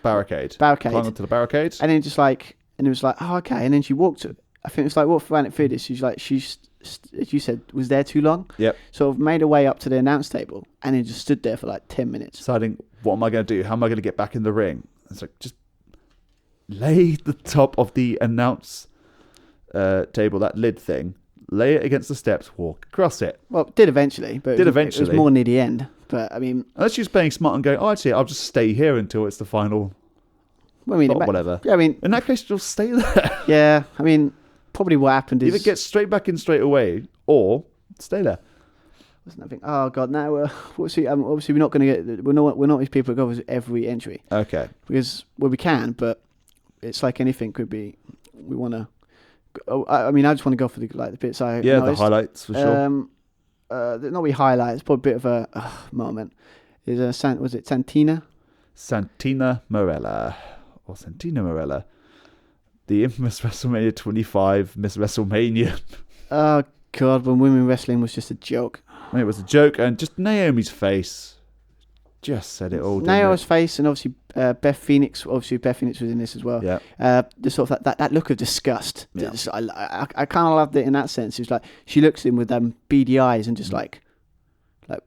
barricade. Climbed onto the barricade, and then it was like, oh, okay, and then she walked. I think it's like what ran it through this. She's like as you said, was there too long. Yep. Sort of made her way up to the announce table, and then just stood there for like 10 minutes, deciding what am I going to do? How am I going to get back in the ring? It's like just lay the top of the announce table, that lid thing, lay it against the steps, walk across it. Well, did eventually, but it was more near the end. But I mean, unless she was playing smart and going, oh, actually, I'll just stay here until it's the final. Well, I mean, whatever. Yeah, I mean, in that case, you'll stay there. Yeah, I mean, probably what happened is either get straight back in straight away or stay there. Wasn't nothing. Oh God, now obviously we're not going to get. We're not these people who go every entry. Okay. Because we can, but it's like anything could be. We want to. I mean, I just want to go for the bits I noticed. The highlights for sure. Not really highlights, but a bit of a moment. Was it Santina? Santina Morella. Or Santina Morella. The infamous WrestleMania 25 Miss WrestleMania. Oh God, when women wrestling was just a joke. It was a joke, and just Naomi's face just said it all. Naomi's face, and obviously Beth Phoenix. Obviously, Beth Phoenix was in this as well. Yeah. The sort of that look of disgust. Yeah. I kind of loved it in that sense. It was like she looks at him with them beady eyes and just like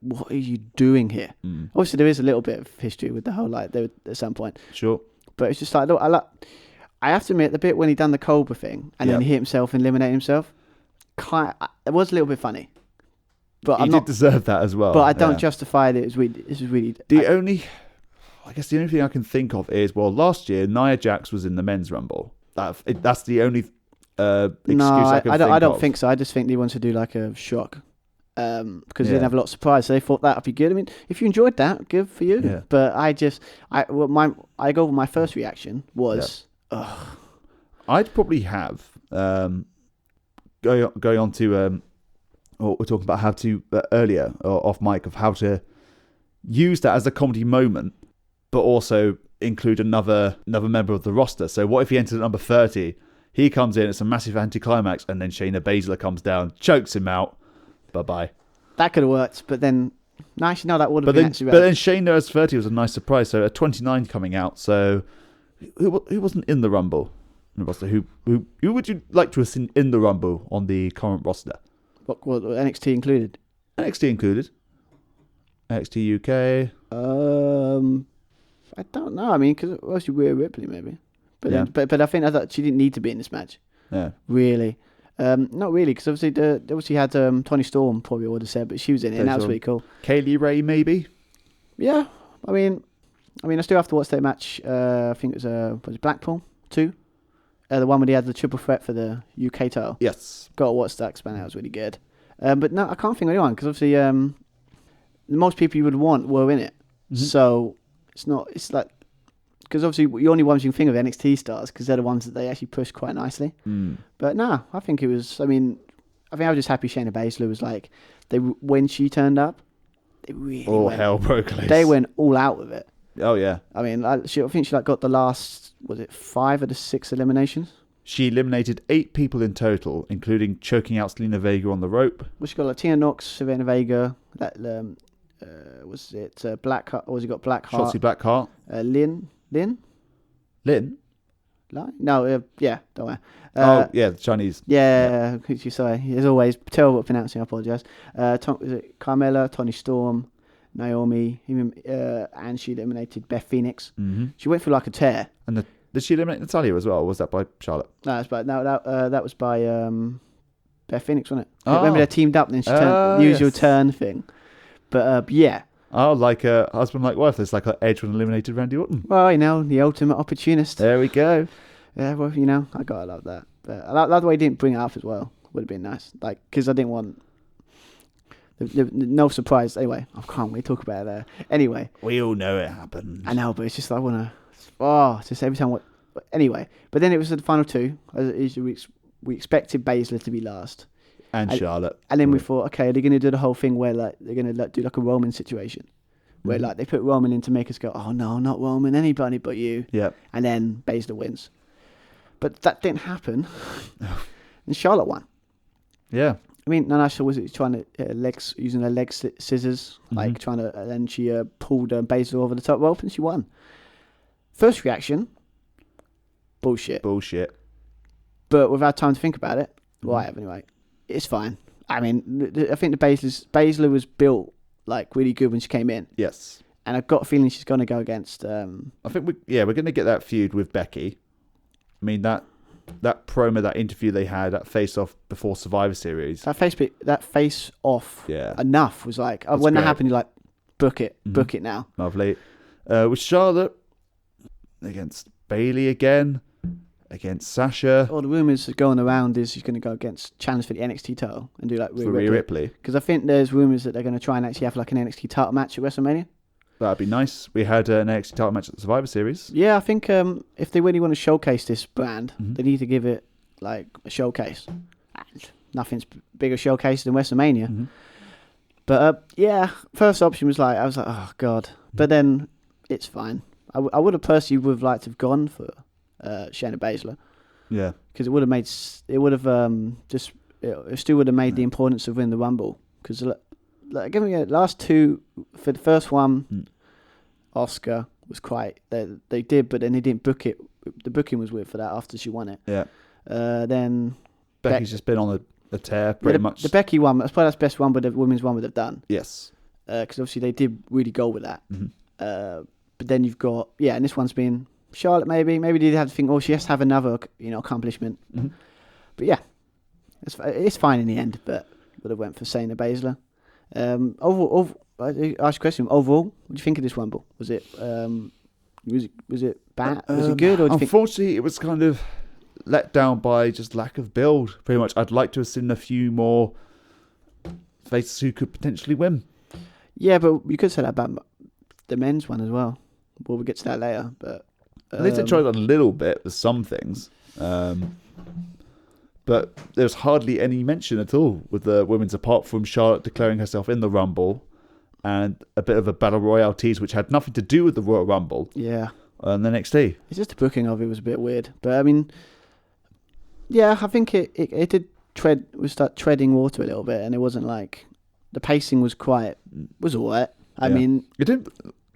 what are you doing here? Mm. Obviously, there is a little bit of history with the whole there at some point. Sure. But it's just like look, I have to admit the bit when he done the Cobra thing and then he hit himself and eliminated himself. It was a little bit funny. But he did deserve that as well. But I don't justify that this is really... The only thing I can think of is, well, last year, Nia Jax was in the men's rumble. That's the only excuse I can think of. I don't think so. I just think they wanted to do like a shock. Because they didn't have a lot of surprise. So they thought that would be good. I mean, if you enjoyed that, good for you. Yeah. But my first reaction was... Ugh. I'd probably have... Going on to... what we're talking about how to earlier or off mic of how to use that as a comedy moment, but also include another member of the roster. So what if he entered at number 30? He comes in, it's a massive anticlimax, and then Shayna Baszler comes down, chokes him out. Bye-bye. That could have worked, but then... No, actually, no, that would have been actually But then Shayna as 30 was a nice surprise. So at 29 coming out, so who wasn't in the Rumble? Who would you like to have seen in the Rumble on the current roster? What NXT included? NXT included. NXT UK. I don't know. I mean, because obviously Rhea Ripley maybe, but I thought she didn't need to be in this match. Yeah. Really. Not really, because obviously had Toni Storm probably would have said, but she was in it, and that was really cool. Kaylee Ray maybe. Yeah. I mean, I still have to watch that match. I think it was Blackpool 2. The one where they had the triple threat for the UK title. Yes. Got to watch that, because that was really good. But no, I can't think of anyone, because obviously most people you would want were in it. Mm-hmm. So it's like, because obviously the only ones you can think of NXT stars, because they're the ones that they actually push quite nicely. Mm. But no, I think I was just happy Shayna Baszler was like, when she turned up, they really hell broke loose. They went all out with it. Oh yeah. I mean, I think she got the last, was it 5 of the 6 eliminations? She eliminated 8 people in total, including choking out Selena Vega on the rope. Well, she got like Tina Nox, Savannah Vega, that was it Blackheart, or has he got Blackheart? Shotzi Blackheart. Lynn? Lynn? No, yeah, don't worry. The Chinese. Yeah, could you say? As always, terrible at pronouncing, I apologise. Was it Carmella, Toni Storm, Naomi, and she eliminated Beth Phoenix. Mm-hmm. She went through like a tear. And did she eliminate Natalia as well, or was that by Charlotte? No, that was by Beth Phoenix, wasn't it? Remember they teamed up and then she turned the usual turn thing. But yeah. Oh, like a husband, like wife. It's like Edge when eliminated Randy Orton. Well, the ultimate opportunist. There we go. Yeah, well, I gotta love that. But I like the way he didn't bring it up as well. Would have been nice. Like, because I didn't want... no surprise. Anyway, I can't wait to talk about it there. Anyway. We all know it happened. I know, but it's just I want to... Oh, just every time... Anyway. But then it was the final two. As we expected Baszler to be last. And Charlotte. And then we thought, okay, are they going to do the whole thing where like they're going to do like a Roman situation? Where like they put Roman in to make us go, oh no, not Roman, anybody but you. Yeah. And then Baszler wins. But that didn't happen. And Charlotte won. Yeah. I mean, Sasha was trying to using her leg scissors, like trying to, and then she pulled Baszler over the top rope and she won. First reaction, bullshit. But without time to think about it, well, I have anyway. It's fine. I mean, I think Baszler was built like really good when she came in. Yes. And I've got a feeling she's going to go against. I think we're going to get that feud with Becky. I mean that promo, that interview they had, that face off before Survivor Series. That face off. Yeah. Enough was like when great. that happened, you're like, book it now. Lovely. With Charlotte against Bayley again, against Sasha. All the rumours going around is she's going to go against challenge for the NXT title and do like Rhea Ripley. Because I think there's rumours that they're going to try and actually have like an NXT title match at WrestleMania. That'd be nice. We had an NXT title match at the Survivor Series. Yeah, I think if they really want to showcase this brand, they need to give it like a showcase. And nothing's bigger showcase than WrestleMania. But yeah, first option was I was like, oh god. But then it's fine. I would have personally would have liked to have gone for Shayna Baszler. Yeah, because it still would have made the importance of winning the Rumble. Because last two for the first one, Asuka was quite they did, but then they didn't book it. The booking was weird for that after she won it. Yeah. Then Becky's just been on a tear pretty much. The Becky one, that's probably the best one, but the women's one would have done. Yes. Because obviously they did really go with that. But then you've got and this one's been Charlotte maybe they had to think, oh, she has to have another accomplishment. But yeah, it's fine in the end. But would have went for Shayna Baszler. Overall, I asked you a question. Overall, what do you think of this Rumble? Was it bad? Was it good? Or unfortunately, it was kind of let down by just lack of build. Pretty much, I'd like to have seen a few more faces who could potentially win. Yeah, but you could say that about the men's one as well. We'll get to that later. But they did try a little bit with some things. But there's hardly any mention at all with the women's, apart from Charlotte declaring herself in the Rumble and a bit of a Battle Royale tease, which had nothing to do with the Royal Rumble. Yeah. And the next day. It's just the booking of it was a bit weird. But, I mean, yeah, I think it did start treading water a little bit, and it wasn't like... The pacing was all right. I mean... It didn't...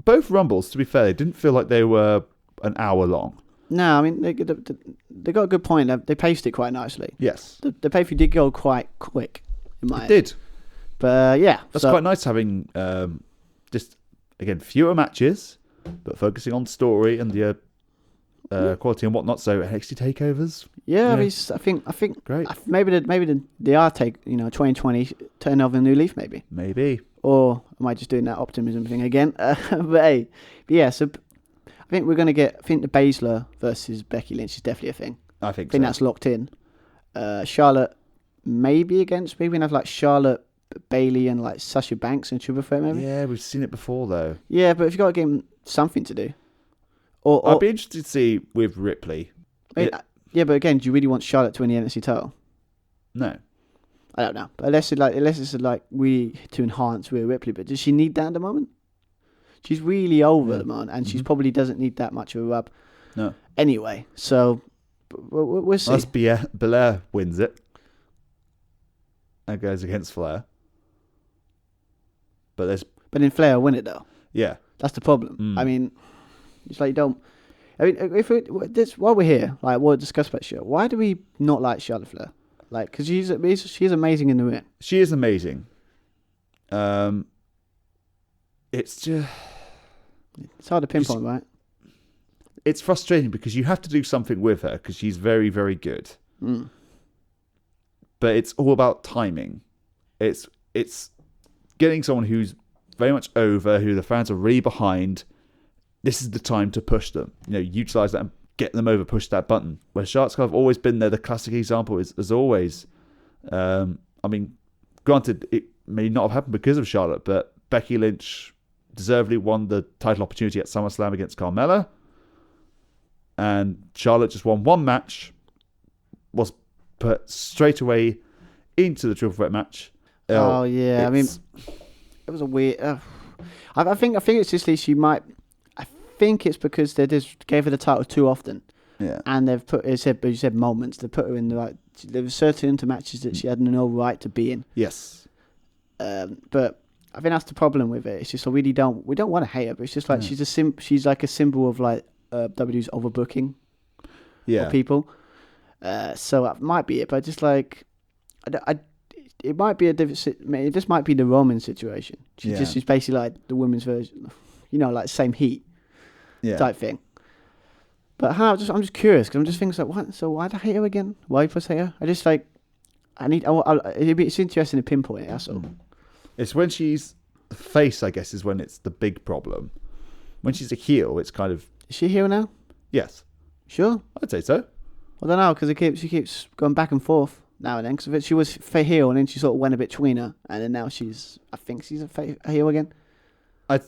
Both Rumbles, to be fair, they didn't feel like they were an hour long. No, I mean, they got a good point. They paced it quite nicely. Yes. The pay-per-view did go quite quick, in my did. But, yeah. That's quite nice having, just, again, fewer matches, but focusing on story and the quality and whatnot. So, NXT takeovers. Yeah, I think great. Maybe they are 2020 turn over a new leaf, maybe. Maybe. Or am I just doing that optimism thing again? But yeah, so... I think we're going to get... I think the Baszler versus Becky Lynch is definitely a thing. I think so. That's locked in. Charlotte maybe against... Maybe we can have like Charlotte, Bayley and like Sasha Banks and Triple Threat maybe. Yeah, we've seen it before though. Yeah, but if you've got to give them something to do. Or I'd be interested to see with Ripley. Yeah, but again, do you really want Charlotte to win the NXT title? No. I don't know. But unless it's like we to enhance Rhea Ripley, but does she need that at the moment? She's really over at the moment, and she probably doesn't need that much of a rub. No. Anyway, so We'll see. Unless Belair wins it and goes against Flair. But then Flair will win it though. Yeah. That's the problem. I mean, it's like you don't. I mean, while we're here, like we'll discuss about Charlotte. Why do we not like Charlotte Flair? Like, because she's amazing in the ring. She is amazing. It's just. It's hard to pinpoint, right? It's frustrating because you have to do something with her because she's very, very good. But it's all about timing. It's getting someone who's very much over, who the fans are really behind. This is the time to push them. Utilize that and get them over, push that button. Where Charlotte's kind of always been there. The classic example is, as always. I mean, granted, it may not have happened because of Charlotte, but Becky Lynch deservedly won the title opportunity at SummerSlam against Carmella. And Charlotte just won one match, was put straight away into the triple threat match. Oh yeah, I mean, it was a weird. I think it's just she might. I think it's because they just gave her the title too often. Yeah, and they've put. You said moments. They put her in the right. There were certain into matches that she had no right to be in. Yes. But I think that's the problem with it. It's just we don't want to hate her, but it's just like she's like a symbol of like WWE's overbooking. Yeah. Of people. So that might be it, but just like, it might be a different. It just might be the Roman situation. She's basically like the women's version, like same heat, type thing. But I'm just curious because I'm just thinking like, what? So why'd I hate her again? Why did I hate her? I just like, it's interesting to pinpoint it. That's all. It's when she's the face, I guess, is when it's the big problem. When she's a heel, it's kind of. Is she a heel now? Yes. Sure. I'd say so. I don't know because she keeps going back and forth now and then. Because she was for heel and then she sort of went a bit tweener, and then now I think she's a heel again. No,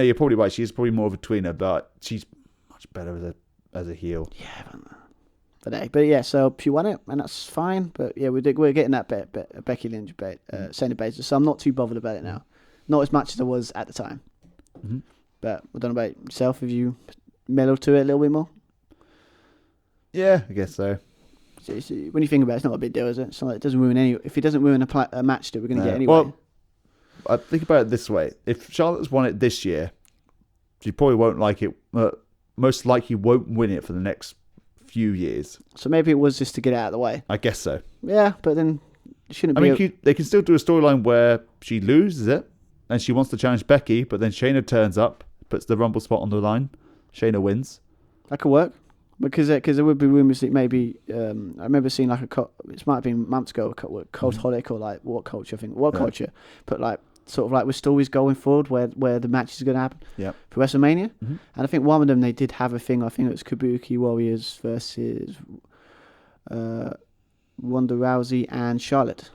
you're probably right. She's probably more of a tweener, but she's much better as a heel. Yeah, but yeah. So she won it, and that's fine. But yeah, we're getting that Becky Lynch, Shayna Baszler. So I'm not too bothered about it now. Not as much as I was at the time. Mm-hmm. But I don't know about yourself. Have you mellowed to it a little bit more? Yeah, I guess so. When you think about it, it's not a big deal, is it? It's not like it doesn't ruin if it doesn't ruin a match that we're going to get anyway. Well, I think about it this way: if Charlotte's won it this year, she probably won't like it. Most likely, won't win it for the next few years. So maybe it was just to get it out of the way. I guess so. Yeah, but then it shouldn't be. I mean, they can still do a storyline where she loses it and she wants to challenge Becky, but then Shayna turns up, puts the Rumble spot on the line. Shayna wins. That could work. Because there would be rumours that maybe I remember seeing like it might have been months ago, Cold Holic or like What Culture, I think. What Culture put like sort of like with stories going forward where the match is going to happen for WrestleMania. Mm-hmm. And I think one of them they did have a thing. I think it was Kabuki Warriors versus Ronda Rousey and Charlotte.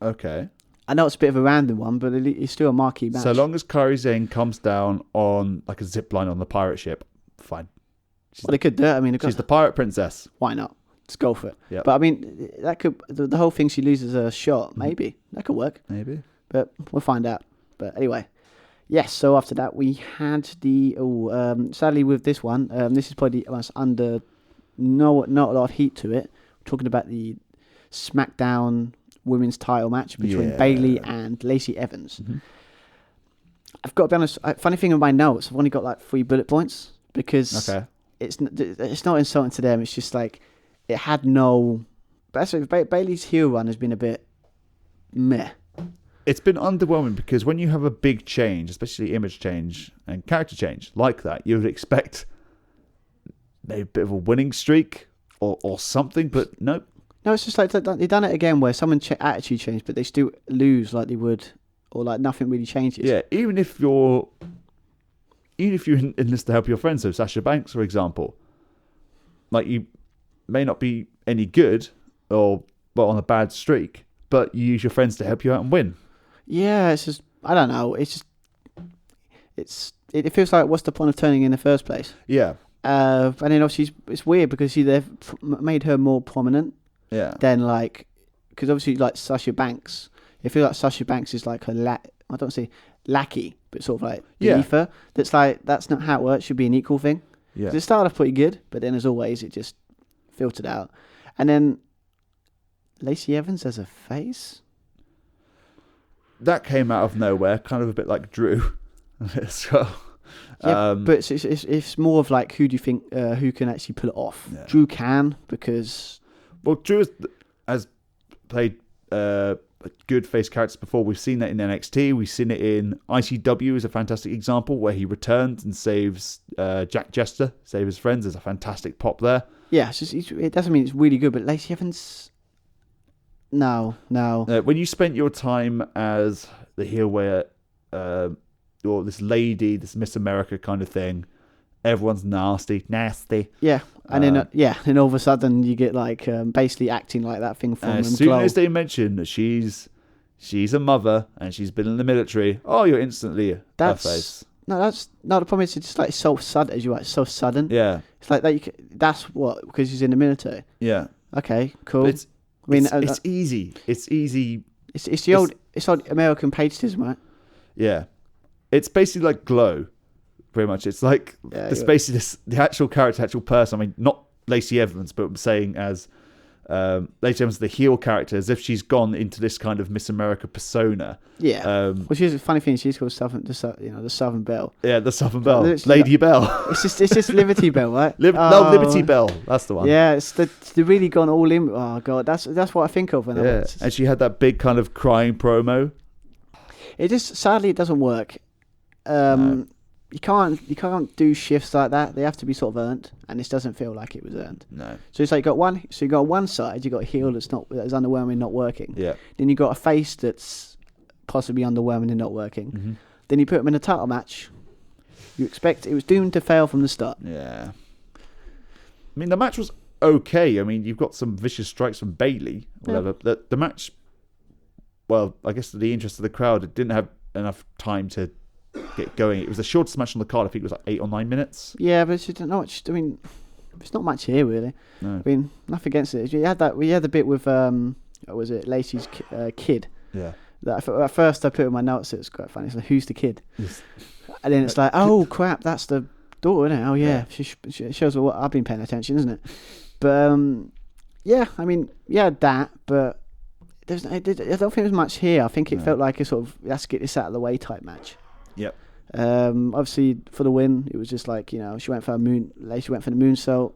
Okay. I know it's a bit of a random one, but it's still a marquee match. So long as Kairi Sane comes down on like a zip line on the pirate ship, fine. Well, they could do it. I mean, she's the pirate princess. Why not? Let's go for it. Yep. But I mean, that could the whole thing. She loses a shot. Maybe that could work. Maybe, but we'll find out. But anyway, yes. So after that, we had the. Sadly, with this one, this is probably under not a lot of heat to it. We're talking about the SmackDown Women's Title match between Bayley and Lacey Evans. Mm-hmm. I've got to be honest. Funny thing with my notes, I've only got like 3 bullet points because. Okay. It's not insulting to them. It's just like it had no. Bayley's heel run has been a bit meh. It's been underwhelming because when you have a big change, especially image change and character change like that, you would expect maybe a bit of a winning streak or something, but nope. No, it's just like they've done it again where someone attitude changed, but they still lose like they would, or like nothing really changes. Yeah, even if you enlist to help your friends, so Sasha Banks, for example, like you may not be any good or on a bad streak, but you use your friends to help you out and win. Yeah, it's just I don't know. It's just it feels like what's the point of turning in the first place? Yeah. And then obviously it's weird because they've made her more prominent. Yeah. Than like because obviously like Sasha Banks, it feels like Sasha Banks is like I don't say lackey, but sort of like beneath her. That's not how it works. It should be an equal thing. Yeah. 'Cause it started off pretty good, but then as always, it just filtered out. And then Lacey Evans as a face? That came out of nowhere, kind of a bit like Drew as well. Yeah, but it's more of like, who do you think who can actually pull it off? Yeah. Drew can, because Well, Drew has played good face characters before. We've seen that in NXT. We've seen it in ICW is a fantastic example where he returns and saves Jack Jester, save his friends. There's a fantastic pop there. yeah, it doesn't mean it's really good, but Lacey Evans, no. When you spent your time as the heel where you're this lady, this Miss America kind of thing, everyone's nasty. Yeah, and then all of a sudden you get like basically acting like that thing from As soon as they mention that she's a mother and she's been in the military, you're instantly a face. No, that's not the problem. It's just like so sudden, as you write, so sudden. Yeah, it's like that. That's what, because she's in the military. yeah. Okay, cool. But it's easy. It's easy. It's the old American patriotism, right? Yeah, it's basically like Glow. Pretty much, it's like it's basically the actual character, actual person. I mean, not Lacey Evans, but I'm saying as Lacey Evans, the heel character, as if she's gone into this kind of Miss America persona. Yeah. Well, she's a funny thing. She's called the Southern Belle. Yeah, the Southern Belle, Lady Belle. It's just Liberty Belle, right? Liberty Belle. That's the one. Yeah, it's they've really gone all in. Oh god, that's what I think of when I watch. And she had that big kind of crying promo. It just sadly it doesn't work. No. You can't do shifts like that. They have to be sort of earned, and this doesn't feel like it was earned. No. So it's like you got one side, you got a heel that's underwhelming, not working. Yeah. Then you got a face that's possibly underwhelming and not working. Mm-hmm. Then you put them in a title match. You expect it was doomed to fail from the start. Yeah. I mean, the match was okay. I mean, you've got some vicious strikes from Bayley, whatever. Yeah. The match, well, I guess to the interest of the crowd, it didn't have enough time to get going. It was the shortest match on the card. I think it was like 8 or 9 minutes. Yeah, but it's not much. I mean, it's not much here really. No. I mean, nothing against it. We had the bit with what was it, Lacey's kid. Yeah. That at first I put in my notes. It was quite funny. It's like, who's the kid? Yes. And then it's like, oh crap, that's the daughter, isn't it? Oh yeah, she shows what I've been paying attention, isn't it? But yeah, I mean, yeah, that. But I don't think there's much here. I think it felt like a sort of let's get this out of the way type match. Yep. Obviously for the win, it was just like, she went for Lacey went for the moonsault.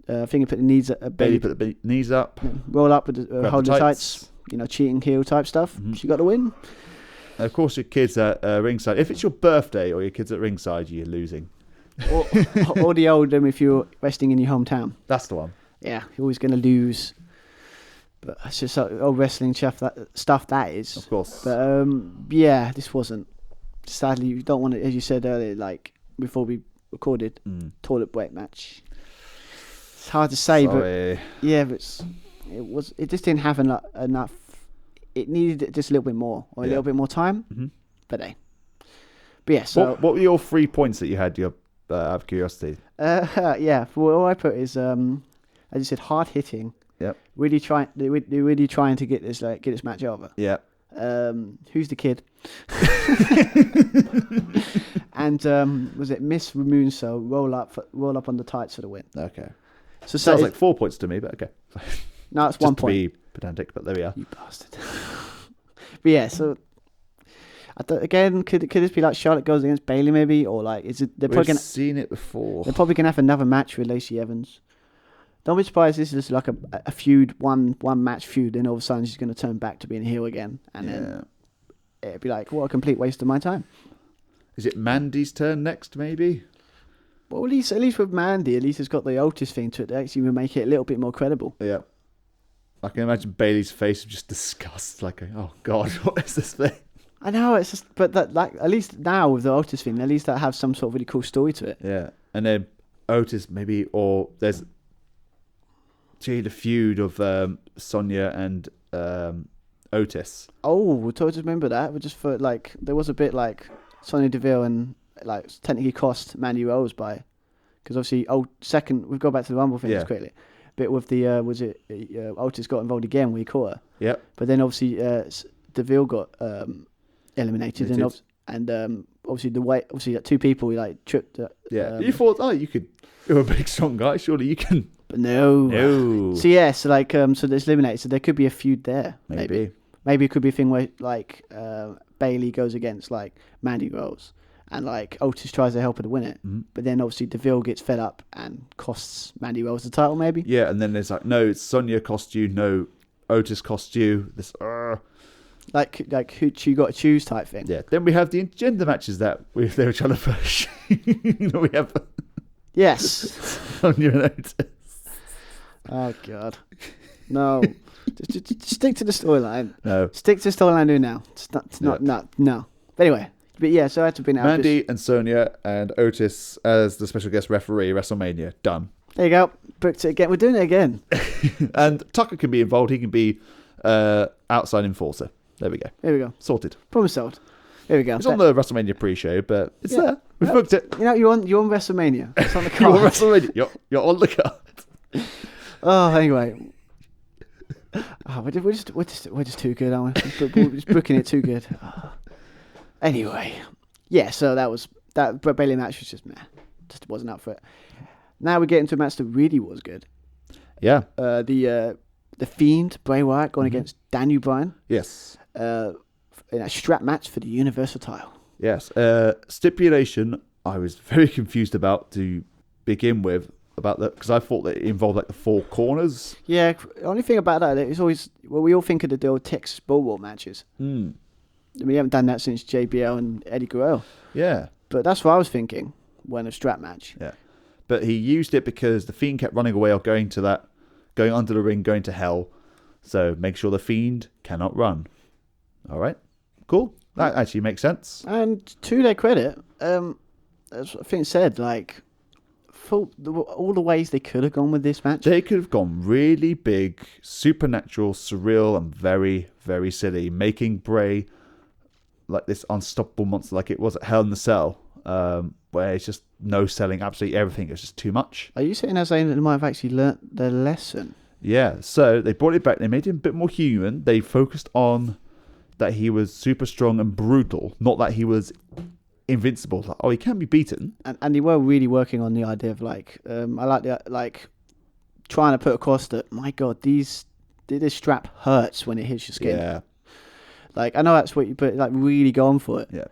I think he put the knees up. Bayley put the knees up. Roll up with hold the tights. Cheating heel type stuff. Mm-hmm. She got the win. And of course, your kids at ringside. If it's your birthday or your kids at ringside, you're losing. or the old if you're wrestling in your hometown. That's the one. Yeah, you're always going to lose. But it's just old wrestling stuff that is. Of course. But yeah, this wasn't. Sadly, you don't want to, as you said earlier, like before we recorded, toilet break match. It's hard to say, Sorry. but yeah, but it just didn't have enough. It needed just a little bit more, or a little bit more time. Mm-hmm. But yeah. So what were your 3 points that you had? Out of curiosity. Yeah. All I put is, as you said, hard hitting. Yep. Really trying to get this match over. Yeah. Who's the kid? And was it Miss Moonsault roll up on the tights for the win? Okay. So sounds like 4 points to me, but okay. No, it's 1 point. To be pedantic, but there we are. You bastard. But yeah, so again, could this be like Charlotte goes against Bayley maybe, or like is it? We've seen it before. They're probably gonna have another match with Lacey Evans. Don't be surprised. This is like a feud, one match feud, and all of a sudden she's going to turn back to being a heel again, and then it'd be like, what a complete waste of my time. Is it Mandy's turn next, maybe? Well, at least with Mandy, at least it's got the Otis thing to it. They actually make it a little bit more credible. Yeah, I can imagine Bayley's face of just disgust, like, oh god, what is this thing? I know, it's just, but that like at least now with the Otis thing, at least that have some sort of really cool story to it. Yeah, and then Otis maybe, or there's. The feud of Sonya and Otis. Oh, we totally remember that. We just for like there was a bit like Sonya Deville and like technically cost Mandy Rose by because obviously second we've got back to the Rumble thing quickly. Bit with the Otis got involved again when he caught her. Yep. But then obviously Deville got eliminated and obviously the weight, obviously like 2 people like tripped. You thought, you're a big strong guy, surely you can. But no. No. So yeah, so like so there's eliminated. So there could be a feud there. Maybe it could be a thing where like Bailey goes against like Mandy Rose, and like Otis tries to help her to win it, but then obviously Deville gets fed up and costs Mandy Rose the title. Maybe. Yeah, and then there's like, no, it's Sonya cost you. No, Otis cost you. This. Like who you got to choose type thing. Yeah. Then we have the gender matches that they were trying to push. We have. Yes. Sonya and Otis. Oh God, no! just stick to the storyline. No, stick to the storyline. Do now. It's not. No. But anyway, but yeah. So I had to bring out Mandy and Sonya and Otis as the special guest referee. WrestleMania done. There you go. Booked it again. We're doing it again. And Tucker can be involved. He can be outside enforcer. There we go. Here we go. Sorted. Problem solved. Here we go. It's on the WrestleMania pre-show, but it's there. We've booked it. You know, you're on WrestleMania. It's on the You're card. on WrestleMania. You're on the card. Oh, anyway. Oh, we're just too good, aren't we? We're just booking it too good. Oh. Anyway, yeah. So that Bailey match was just meh. Just wasn't up for it. Now we get into a match that really was good. Yeah. The Fiend Bray Wyatt going against Daniel Bryan. Yes. In a strap match for the Universal title. Yes. Stipulation I was very confused about to begin with. About that, because I thought that it involved like the 4 corners. Yeah, the only thing about that is always, well, we all think of the old Texas Bulldog matches. We haven't done that since JBL and Eddie Guerrero. Yeah. But that's what I was thinking when a strap match. Yeah. But he used it because the Fiend kept running away or going under the ring, going to hell. So make sure the Fiend cannot run. All right. Cool. That actually makes sense. And to their credit, as I think said, like, all the ways they could have gone with this match. They could have gone really big, supernatural, surreal, and very, very silly, making Bray like this unstoppable monster like it was at Hell in the Cell, where it's just no selling absolutely everything. It's just too much. Are you saying that they might have actually learnt their lesson? Yeah, so they brought it back. They made him a bit more human. They focused on that he was super strong and brutal, not that he was invincible. Like, he can be beaten. And they were really working on the idea of like, I like the trying to put across that, my God, this strap hurts when it hits your skin. Yeah. Like, I know that's what you put, like, really going for it. Yeah.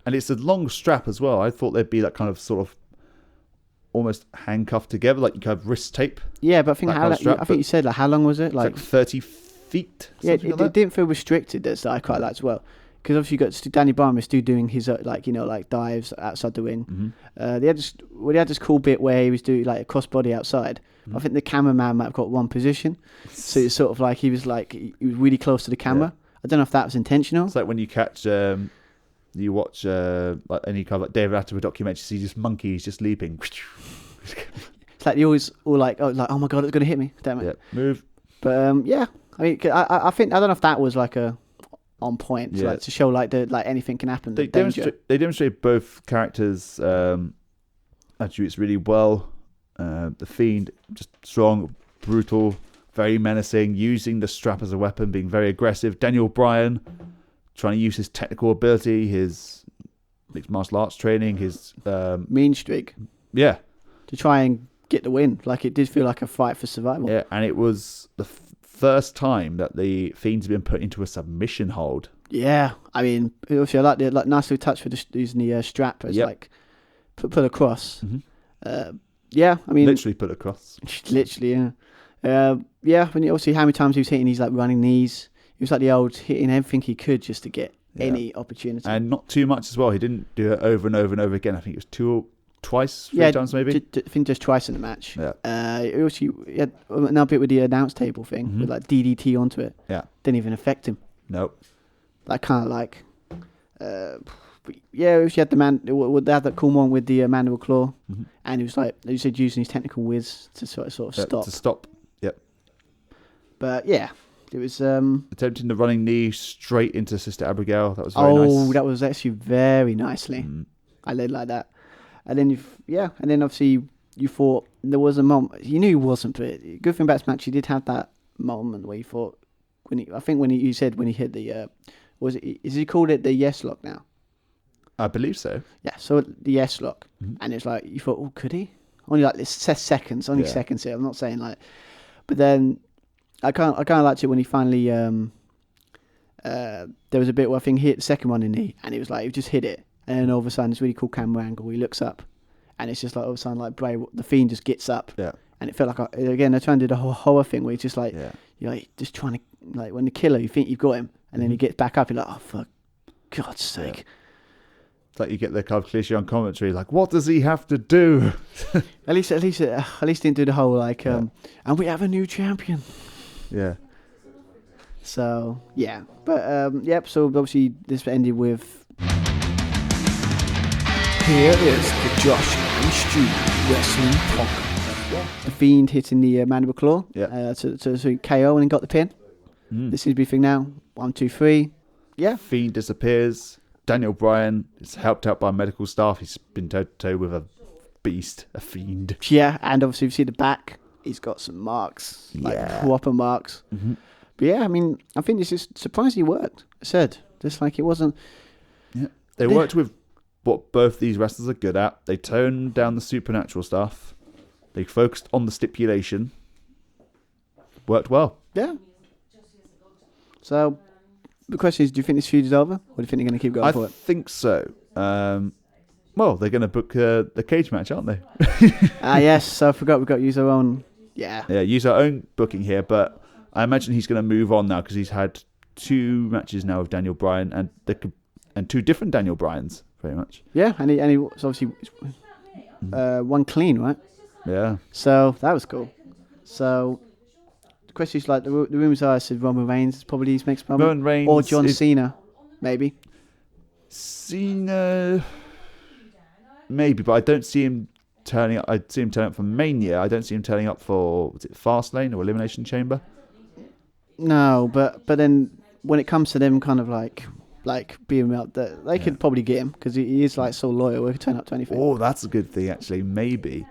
And it's a long strap as well. I thought there'd be that kind of sort of almost handcuffed together, like you could have wrist tape. Yeah, but I think I think you said, like, how long was it? Like 30 feet? Yeah, it didn't feel restricted. That's I quite liked as well. Because obviously you got Danny Bryan was still doing his dives outside the ring. They had this cool bit where he was doing like a crossbody outside. I think the cameraman might have got one position, so it's sort of like he was really close to the camera. Yeah. I don't know if that was intentional. It's like when you catch you watch like any kind of like David Attenborough documentary, you see just monkeys just leaping. It's like they always all like oh my God, it's gonna hit me. Damn it. Yeah, move. But yeah, I mean, I think I don't know if that was like a on point, like to show like anything can happen. They demonstrate both characters' attributes really well. The Fiend, just strong, brutal, very menacing, using the strap as a weapon, being very aggressive. Daniel Bryan trying to use his technical ability, his mixed martial arts training, his mean streak. Yeah, to try and get the win. Like, it did feel like a fight for survival. Yeah, and it was the first time that the Fiend's been put into a submission hold. Yeah, I mean, obviously I like the nice little touch for using the strap as like put across. Mm-hmm. Yeah, I mean, literally put across. Literally, yeah. Yeah, when you also see how many times he was hitting these like running knees. He was like the old hitting everything he could just to get any opportunity. And not too much as well. He didn't do it over and over and over again. I think it was twice, three times maybe. I think just twice in the match. Yeah. He also had another bit with the announce table thing with like DDT onto it. Yeah. Didn't even affect him. Nope. Like kind of like, yeah. She had the man. They had that cool one with the mandible claw, and he was like, you said, using his technical whiz to sort of stop. To stop. Yep. But yeah. It was attempting the running knee straight into Sister Abigail. That was very nice. Oh, that was actually very nicely. I led like that, and then obviously you thought there was a moment. You knew he wasn't, but good thing about this match, he did have that moment where you thought when he hit the is he called it the yes lock now? I believe so. Yeah, so the yes lock, and it's like you thought, oh, could he? Only like this seconds, seconds here. I'm not saying like, but then I kind of liked it when he finally. There was a bit where I think he hit the second one in the knee, and it was like he just hit it, and then all of a sudden, this really cool camera angle. He looks up, and it's just like all of a sudden, like Bray, the Fiend just gets up, and it felt like again they're trying to do the whole horror thing where he's just like you're like just trying to like when the killer you think you've got him, and then he gets back up, you're like, oh for God's sake. Yeah. It's like you get the kind of cliche on commentary, like, what does he have to do? At least didn't do the whole like, and we have a new champion. Yeah. So yeah, but yep. So obviously this ended with. Here is the Josh and Stu Wrestling Talk. The Fiend hitting the mandible claw to KO and then got the pin. This is the big thing now. 1, 2, 3. Yeah. Fiend disappears. Daniel Bryan is helped out by medical staff. He's been toe-to-toe with a beast, a Fiend. Yeah, and obviously if you see the back, he's got some marks, like proper marks. But yeah, I mean, I think this is surprisingly worked. I said, just like it wasn't. Yeah, they worked with what both these wrestlers are good at. They toned down the supernatural stuff. They focused on the stipulation. Worked well. Yeah. So the question is, do you think this feud is over, or do you think they're going to keep going for it? I think so. Well, they're going to book the cage match, aren't they? Yes. So I forgot we've got to use our own. Yeah. Yeah, use our own booking here, but I imagine he's going to move on now because he's had 2 matches now with Daniel Bryan and 2 different Daniel Bryans, pretty much. Yeah, and he was obviously one clean, right? Yeah. So that was cool. So the question is, like, the rumors are, I said Roman Reigns is probably his next moment. Roman Reigns or John Cena, maybe. Cena, maybe, but I don't see him turning up. I see him turning up for Mania. I don't see him turning up for, was it Fastlane or Elimination Chamber? No, but then when it comes to them kind of like being out there, they could probably get him because he is like so loyal. He could turn up to anything. Oh, that's a good thing, actually. Maybe.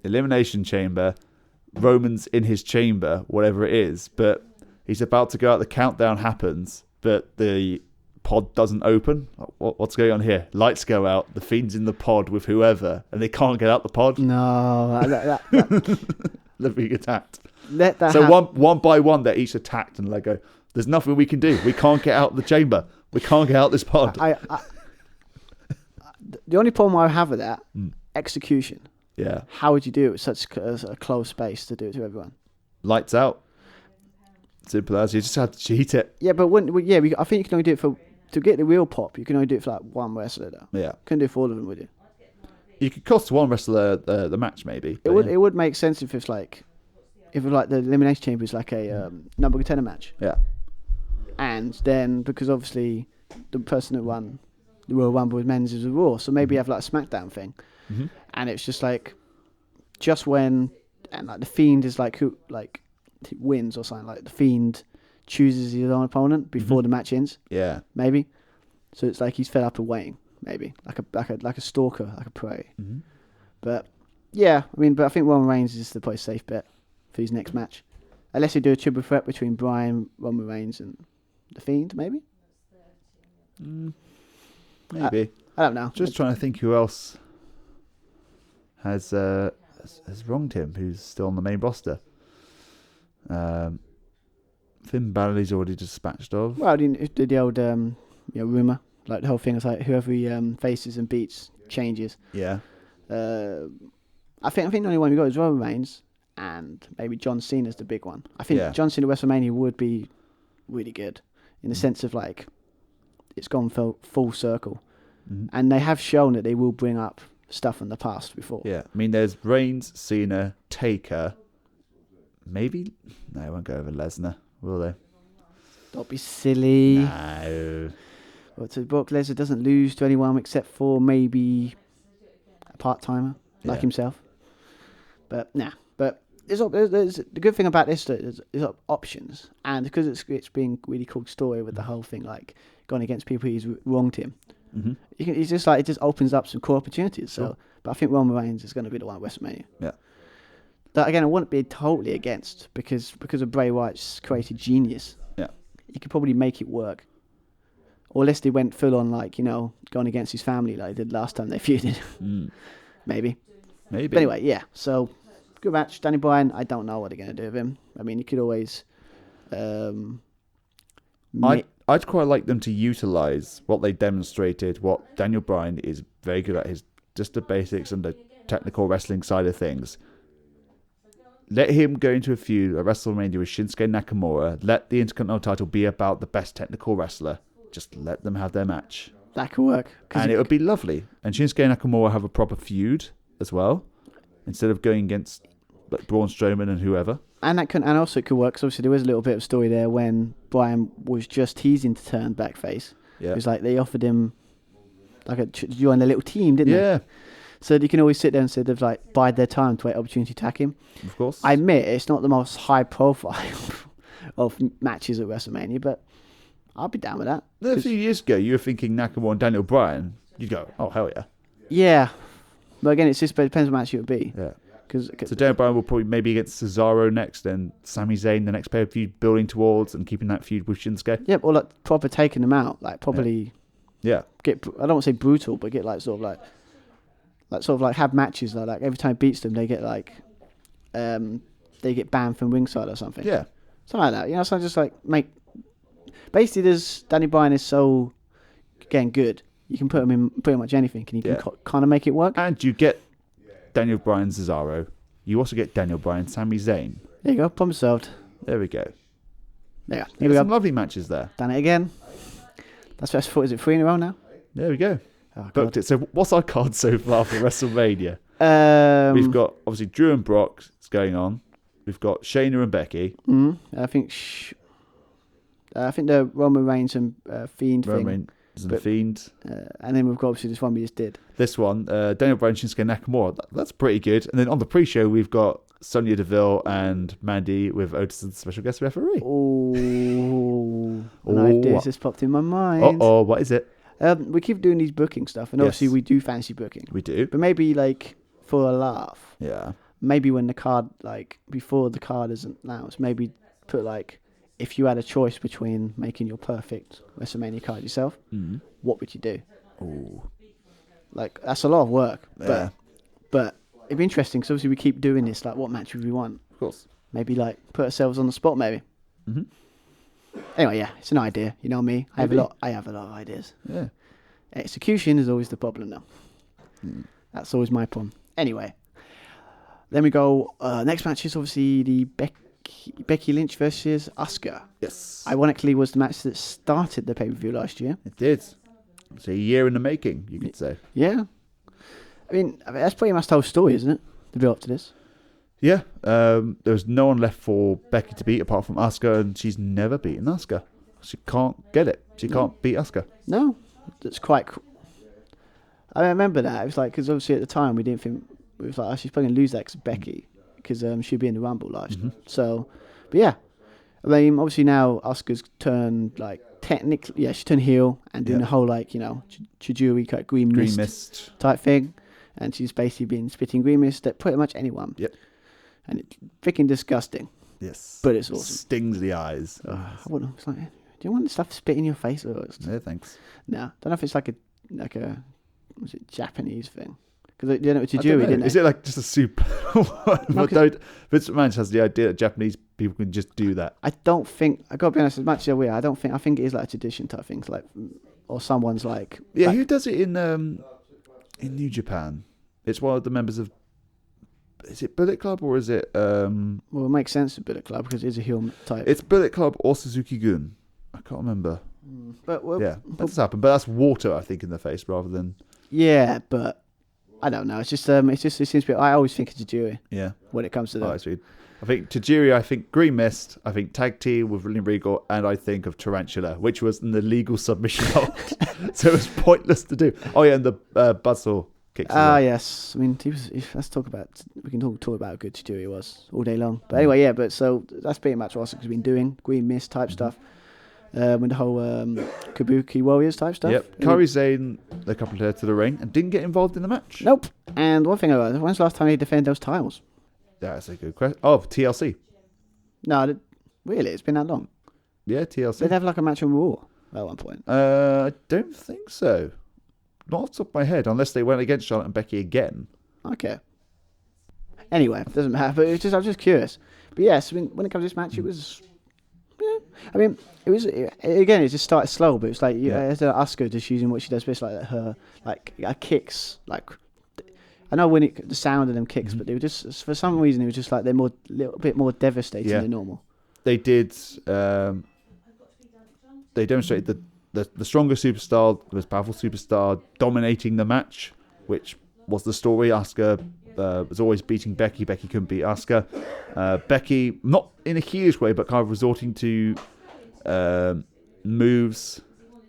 Elimination Chamber, Roman's in his chamber, whatever it is, but he's about to go out. The countdown happens, but the pod doesn't open. What's going on here? Lights go out. The Fiend's in the pod with whoever, and they can't get out the pod. No, They're being attacked. Let that so happen. one by one, they're each attacked, and they go, "There's nothing we can do. We can't get out the chamber. We can't get out this pod." The only problem I have with that execution. Yeah. How would you do it with such a close space to do it to everyone? Lights out. Simple as. You just have to cheat it. Yeah, but I think you can only do it to get the real pop. You can only do it for like one wrestler, though. Yeah. Couldn't do it for all of them, would you? You could cost one wrestler the match, maybe. It would make sense if it's like the Elimination Chamber is like a number contender match. Yeah. And then because obviously the person that won the Royal Rumble with men's is a Raw, so maybe you have like a SmackDown thing, and it's just like when like the Fiend is like who like wins or something, like the Fiend chooses his own opponent before the match ends. Yeah. Maybe. So it's like he's fed up and waiting. Maybe like a stalker, like a prey. But yeah, but I think Roman Reigns is the probably safe bet for his next match, unless you do a triple threat between Bryan, Roman Reigns, and the Fiend. Maybe. Maybe. I don't know. Just trying to think who else has wronged him, who's still on the main roster. Finn Balor's already dispatched of. Well, the old rumor, like the whole thing is like whoever he faces and beats changes. Yeah. I think the only one we got is Roman Reigns, and maybe John Cena's the big one. I think John Cena WrestleMania would be really good in the sense of like it's gone full circle, and they have shown that they will bring up stuff from the past before. Yeah, there's Reigns, Cena, Taker. Maybe they won't go over Lesnar, will they? Don't be silly. No. Well, so Brock Lesnar doesn't lose to anyone except for maybe a part-timer like himself. But nah. But there's the good thing about this is options, and because it's been really cool story with the whole thing, like going against people he's wronged him. It's just like it just opens up some cool opportunities. So, but I think Roman Reigns is going to be the one at WrestleMania. Yeah. That again, I wouldn't be totally against because of Bray Wyatt's creative genius. Yeah. You could probably make it work. Or unless they went full on, like, going against his family like they did last time they feuded. Maybe. But anyway, yeah. So, good match. Danny Bryan, I don't know what they're going to do with him. I mean, you could always... I'd quite like them to utilise what they demonstrated, what Daniel Bryan is very good at, just the basics and the technical wrestling side of things. Let him go into a feud at WrestleMania with Shinsuke Nakamura. Let the Intercontinental title be about the best technical wrestler. Just let them have their match. That could work. And it would be lovely. And Shinsuke Nakamura have a proper feud as well, instead of going against Braun Strowman and whoever. And also it could work, because obviously there was a little bit of story there when Bryan was just teasing to turn backface. Yeah. It was like they offered him to join their little team, didn't they? Yeah. So you can always sit there and say they've like bide their time to wait opportunity to attack him. Of course. I admit it's not the most high profile of matches at WrestleMania, but I'll be down with that. A few years ago, you were thinking Nakamura and Daniel Bryan. You'd go, oh, hell yeah. Yeah. But again, it depends what match it would be. Yeah. So Daniel Bryan will probably maybe against Cesaro next, then Sami Zayn the next pay-per-view, building towards and keeping that feud with Shinsuke. Yeah, or like proper taking them out, like properly. Yeah. Get, I don't want to say brutal, but get like sort of like have matches like every time he beats them, they get like, they get banned from ringside or something. Yeah. Something like that. So just like make. Basically, Danny Bryan is so getting good. You can put him in pretty much anything, and you can kind of make it work. And you get Daniel Bryan, Cesaro. You also get Daniel Bryan, Sami Zayn. There you go. Problem solved. There we go. Yeah. Here we go. Some lovely matches there. Done it again. That's what I thought. Is it 3 in a row now? There we go. Oh, booked it. So what's our card so far for WrestleMania? We've got obviously Drew and Brock is going on. We've got Shayna and Becky. I think the Roman Reigns and Fiend Roman thing. Reigns and Fiend. And then we've got obviously this one we just did. This one, Daniel Bryan, Shinsuke Nakamura. That's pretty good. And then on the pre-show, we've got Sonya Deville and Mandy with Otis as the special guest referee. Oh, an idea just popped in my mind. What is it? We keep doing these booking stuff, and obviously we do fancy booking. We do. But maybe like for a laugh. Yeah. Maybe when the card, like before the card isn't announced, maybe put like, if you had a choice between making your perfect WrestleMania card yourself, what would you do? Oh. Like, that's a lot of work. Yeah. But it'd be interesting, because obviously we keep doing this. Like, what match would we want? Of course. Maybe, like, put ourselves on the spot, maybe. Mm-hmm. Anyway, yeah, it's an idea. You know me. I have a lot of ideas. Yeah. Execution is always the problem, though. That's always my problem. Anyway. Then we go, next match is obviously the Becky Lynch versus Asuka. Yes. Ironically, was the match that started the pay-per-view last year. It did. It's a year in the making, you could say. Yeah. I mean, that's pretty much the whole story, isn't it? The build up to this. Yeah. There was no one left for Becky to beat apart from Asuka, and she's never beaten Asuka. She can't get it. She can't beat Asuka. No. That's quite cool. I remember that. It was like, because obviously at the time we didn't think, it was like, oh, she's probably going to lose that because Becky. Because she'd be in the Rumble last. So, but yeah. I mean, obviously now Asuka's turned, like, technically, she turned heel and doing the whole, like, Chijuri, green mist type thing. And she's basically been spitting green mist at pretty much anyone. Yep. And it's freaking disgusting. Yes. But it's awesome. Stings the eyes. I wouldn't, it's like, do you want stuff to spit in your face? Or No, thanks. No. Don't know if it's like a was it Japanese thing? Because they did it with Chijuri, didn't they? Is it like just a soup? Vince McMahon has the idea that Japanese people can just do that. I don't think, I got to be honest, as much as weird, I think it is like a tradition type thing. Like, or someone's like... Yeah, who does it in New Japan? It's one of the members of... Is it Bullet Club or is it... Well, it makes sense to Bullet Club because it is a heel type. It's Bullet Club or Suzuki-gun. I can't remember. But that's happened. But that's water, I think, in the face rather than... Yeah, but... I don't know. It seems to be... I always think of Tajiri. Yeah. When it comes to that. I think Tajiri, I think Green Mist, I think Tag Team with William Regal, and I think of Tarantula, which was an illegal submission hold. So it was pointless to do. Oh, yeah, and the Buzzsaw kicks. Yes. I mean, let's talk about... We can talk about how good Tajiri was all day long. But anyway, yeah, but so that's pretty much what Asuka's been doing. Green Mist type stuff. With the whole Kabuki Warriors type stuff. Yep. Kairi Sane, the couple there to the ring, and didn't get involved in the match. Nope. And one thing about it, when's the last time they defended those titles? That's a good question. Oh, TLC. No, really? It's been that long? Yeah, TLC. They'd have like a match on Raw. at one point? I don't think so. Not off the top of my head, unless they went against Charlotte and Becky again. Okay. Anyway, it doesn't matter. But I was just curious. But yes, when it comes to this match, it was. Yeah, I mean, it just started slow, but it's like Asuka just using what she does best, like her kicks. Like, I know the sound of them kicks, but they were just, for some reason, it was just like they're little bit more devastating than normal. They did. They demonstrated the stronger superstar, the most powerful superstar, dominating the match, which was the story. Asuka was always beating Becky. Becky couldn't beat Asuka. Becky, not in a huge way, but kind of resorting to moves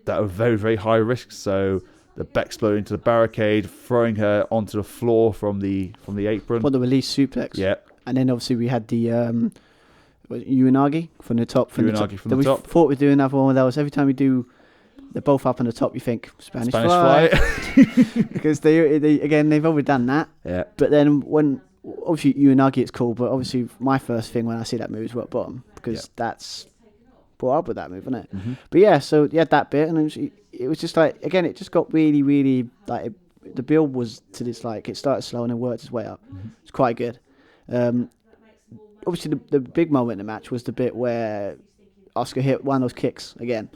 that are very, very high risk. So the Baszler into the barricade, throwing her onto the floor from the apron. What, the release suplex? Yeah. And then obviously we had the Uranagi from the top. From the top. We thought we'd do another one of those. Every time we do, they're both up on the top. You think Spanish fly. Because they've already done that. Yeah. But then when obviously Uranagi, it's cool. But obviously my first thing when I see that move is rock bottom, because that's brought up with that move, isn't it? Mm-hmm. But yeah, so you had that bit, and it was just like, again, it just got really, really like the build was to this, like it started slow and then worked its way up. Mm-hmm. It's quite good. Obviously the big moment in the match was the bit where Asuka hit one of those kicks again.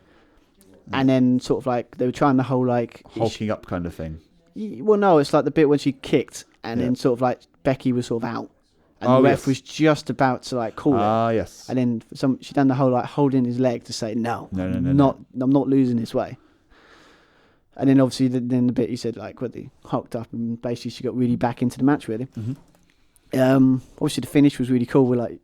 And then sort of like they were trying the whole like hulking up kind of thing. Well, no, it's like the bit when she kicked and then sort of like Becky was sort of out, and the ref was just about to like call it. Ah, yes. And then she done the whole like holding his leg to say no, I'm not losing this way. And then obviously then the bit you said like where they hulked up and basically she got really back into the match really. Mm-hmm. Obviously the finish was really cool. Where like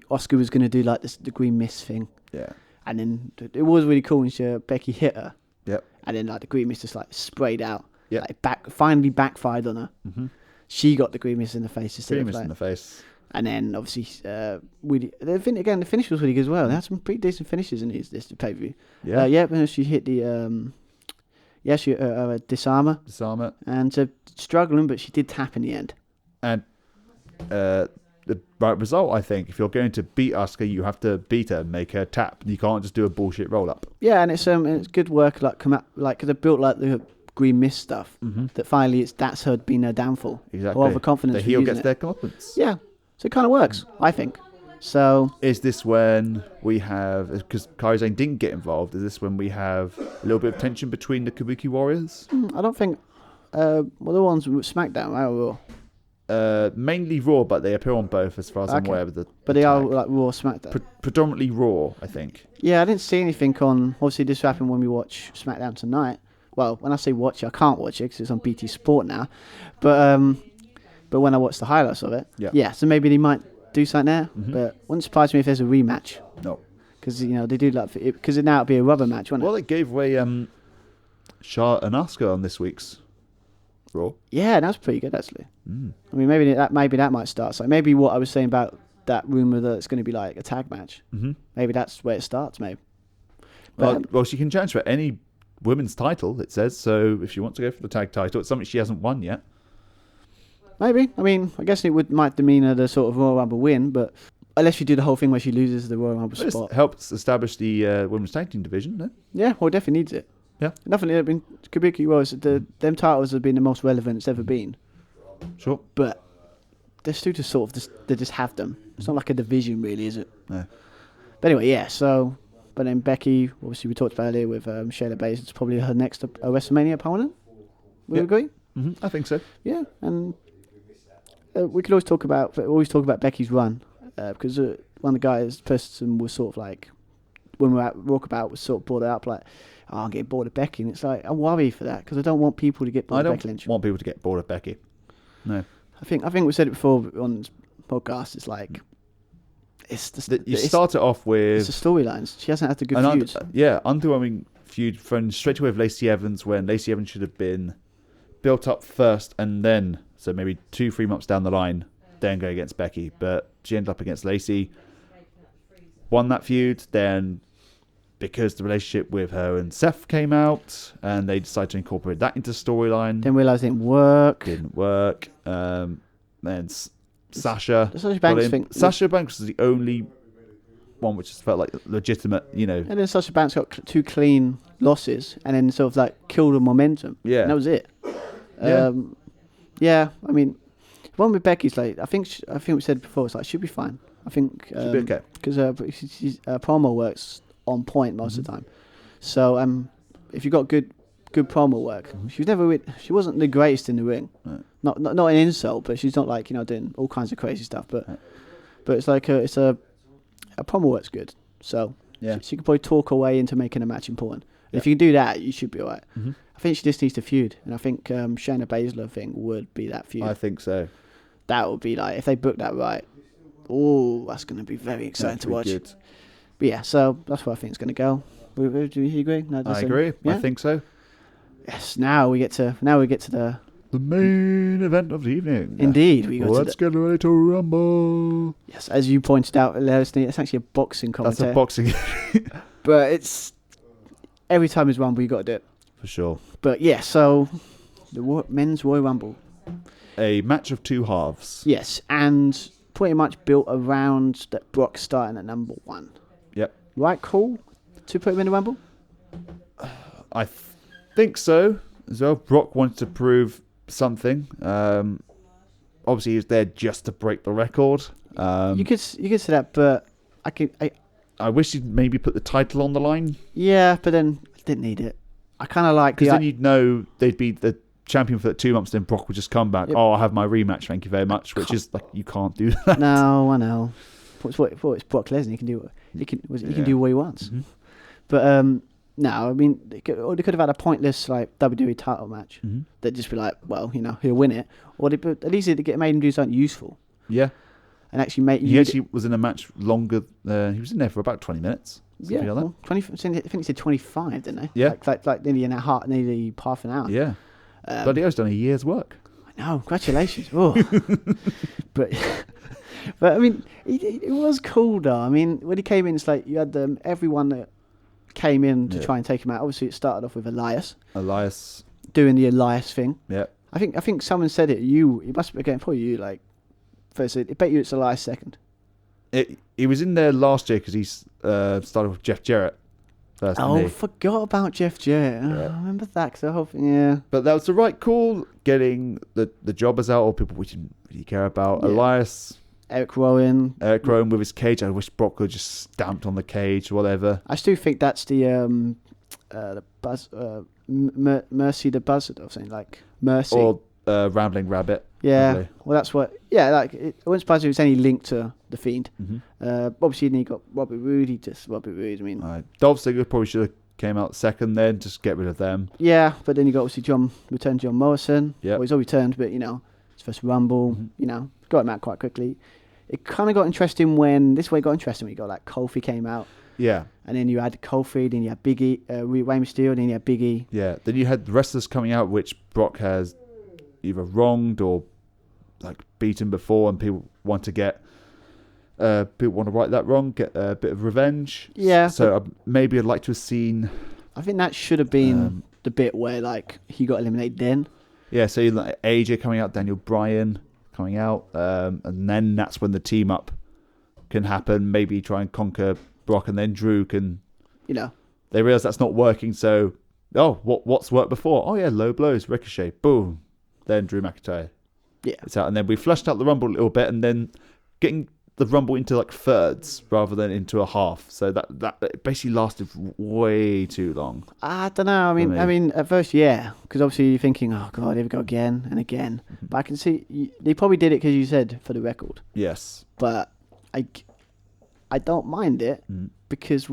Asuka was going to do like the green mist thing. Yeah. And then it was really cool when Becky hit her. Yep. And then like the green mist just like sprayed out. Yep. Like finally backfired on her. Mm-hmm. She got the green mist in the face instead green of mist in the face. And then obviously the finish was really good as well. They had some pretty decent finishes in this pay-per-view. Yeah. When she hit the disarmer. Disarmer. And struggling, but she did tap in the end. And the right result, I think. If you're going to beat Asuka, you have to beat her, make her tap. You can't just do a bullshit roll up. Yeah, and it's good work. Like cause they built like the green mist stuff. Mm-hmm. That finally that's her been her downfall. Exactly. Or confidence. The heel gets their comeuppance. Yeah, so it kind of works, I think. So is this when we have, because Kairi Sane didn't get involved? Is this when we have a little bit of tension between the Kabuki Warriors? I don't think. The ones with SmackDown, right? Or Raw? Mainly Raw, but they appear on both as far as I'm aware. But they are like Raw, SmackDown. Predominantly Raw, I think. Yeah, I didn't see anything on. Obviously, this happened when we watch SmackDown tonight. Well, when I say watch it, I can't watch it because it's on BT Sport now. But when I watch the highlights of it, so maybe they might do something there. Mm-hmm. But wouldn't surprise me if there's a rematch. No, because they do like because now it'd be a rubber match, wouldn't it? Well, they gave away Charlotte and Asuka on this week's Raw. Yeah, that's pretty good actually. I mean, maybe that might start. So maybe what I was saying about that rumor that it's going to be like a tag match. Mm-hmm. Maybe that's where it starts. Maybe. But, well, she can challenge for any women's title. It says so. If she wants to go for the tag title, it's something she hasn't won yet. Maybe. I mean, I guess it might demean her the sort of Royal Rumble win, but unless you do the whole thing where she loses the Royal Rumble spot, it helps establish the women's tag team division. No? Yeah, well, it definitely needs it. Yeah, nothing. I mean, Kabuki was them titles have been the most relevant it's ever been. Sure, but they're still just sort of they just have them. It's not like a division, really, is it? No. But anyway, yeah. So, but then Becky, obviously, we talked about earlier with Shayna Baszler. It's probably her next WrestleMania opponent. Would you agree? Mm-hmm. I think so. Yeah, and we could always talk about Becky's run because one of the guys, person was sort of like when we were at Walkabout, was sort of brought it up like, oh, I'm getting bored of Becky, and it's like I worry for that because I don't want people to get bored of Becky Lynch. I don't want people to get bored of Becky. No, I think we said it before on this podcast. It's like you start it off with it's the storylines. She hasn't had the good feuds. Underwhelming feud thrown straight away with Lacey Evans when Lacey Evans should have been built up first and then, so maybe 2-3 months down the line, then go against Becky. But she ended up against Lacey, won that feud. Then because the relationship with her and Seth came out, and they decided to incorporate that into storyline. Then realised it didn't work. Then Sasha. The Sasha Banks thing. Sasha Banks was the only one which just felt like legitimate, And then Sasha Banks got too clean losses and then sort of like kill the momentum. Yeah. And that was it. Yeah. I mean, one with Becky's like I think we said before it's like she'll be fine. I think She'll be okay. because promo works on point most of the time. So if you got good promo work, she wasn't the greatest in the ring. Right. Not an insult, but she's not like doing all kinds of crazy stuff. But it's like a promo works good. So she could probably talk her way into making a match important. If you can do that, you should be alright. Mm-hmm. I think she just needs to feud, and I think Shayna Baszler thing would be that feud. I think so. That would be like if they book that right. Oh, that's going to be very exciting to watch. Good. But yeah, so that's where I think it's going to go. Do you agree? No, I agree. Yeah? I think so. Yes. Now we get to the main event of the evening. Indeed, we got. Let's get ready to rumble. Yes, as you pointed out, it's actually a boxing commentary. That's a boxing. But it's every time it's Rumble, you got to do it For sure. But yeah, so the men's Royal Rumble. A match of two halves. Yes, and pretty much built around that Brock starting at number 1. Yep. Right, cool to put him in the Rumble? I think so as well. Brock wanted to prove something. Obviously, he was there just to break the record. You could say that, but I wish he'd maybe put the title on the line. Yeah, but then I didn't need it. I kind of like because then you'd know they'd be the champion for 2 months. Then Brock would just come back. Yep. Oh, I'll have my rematch. Thank you very much. Which is like you can't do that. No, I know. It's Brock Lesnar. He can do what he wants. Mm-hmm. But no, I mean they could have had a pointless like WWE title match. Mm-hmm. They'd just be like, well, he'll win it, or at least they'd made him do something useful. Yeah. And actually make he actually was in a match longer. He was in there for about 20 minutes. Yeah, like well, 20. I think he said 25, didn't they? Yeah, like nearly half an hour. Yeah, Bloody hell's done a year's work. I know. Congratulations. Oh. but I mean, it was cool though. I mean, when he came in, it's like you had everyone that came in to try and take him out. Obviously, it started off with Elias doing the Elias thing. Yeah, I think someone said it. It must be again for you. Like first, I bet you it's Elias second. He was in there last year because he started with Jeff Jarrett first. Oh, forgot about Jeff Jarrett. Yeah. I remember that because the whole thing. Yeah, but that was the right call. Getting the jobbers out or people we didn't really care about. Yeah. Elias, Eric Rowan with his cage. I wish Brock could just stamped on the cage or whatever. I still think that's the Mercy the Buzzard or something like Mercy or Rambling Rabbit. Yeah, probably. Well, that's what. Yeah, like once Baszler was any link to the Fiend. Mm-hmm. Obviously, then you got Robbie Roode. I mean, Dolph Ziggler probably should have came out second. Then just get rid of them. Yeah, but then you got obviously John Morrison. Yeah, well, he's already returned, but his first Rumble. Mm-hmm. Got him out quite quickly. It kind of got interesting when you got like Kofi came out. Yeah. And then you had Kofi, then you had Biggie, Rey Mysterio, then you had Biggie. Yeah. Then you had wrestlers coming out which Brock has either wronged or like beaten before, and people want to right that wrong, get a bit of revenge. Yeah. So maybe I'd like to have seen. I think that should have been the bit where like he got eliminated then. Yeah. So you like AJ coming out, Daniel Bryan coming out, and then that's when the team up can happen. Maybe try and conquer Brock, and then Drew can. They realize that's not working. So, what's worked before? Oh yeah, low blows, Ricochet, boom. Then Drew McIntyre. Yeah, it's out, and then we flushed out the Rumble a little bit, and then getting the Rumble into like thirds rather than into a half. So that basically lasted way too long. I don't know. I mean, at first, yeah, because obviously you're thinking, oh god, here we go again and again. Mm-hmm. But I can see they probably did it because you said for the record. Yes, but I don't mind it because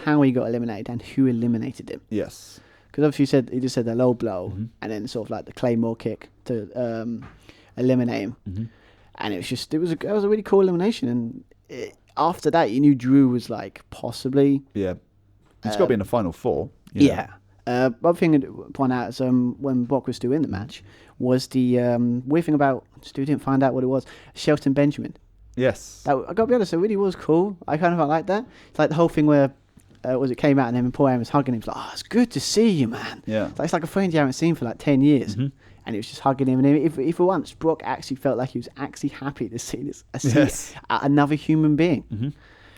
how he got eliminated and who eliminated him. Yes. Because obviously he just said the low blow and then sort of like the Claymore kick to eliminate him, and it was a really cool elimination. And after that, you knew Drew was like possibly he's got to be in the final four. Yeah. Other thing to point out is when Brock was still in the match was the weird thing about still didn't find out what it was. Shelton Benjamin. Yes. I got to be honest, it really was cool. I kind of like that. It's like the whole thing where it came out and then Paul Heyman was hugging him. It's like, oh, it's good to see you, man. Yeah. It's like a friend you haven't seen for like 10 years. Mm-hmm. And it was just hugging him. And if for once, Brock actually felt like he was actually happy to see another human being. Mm-hmm.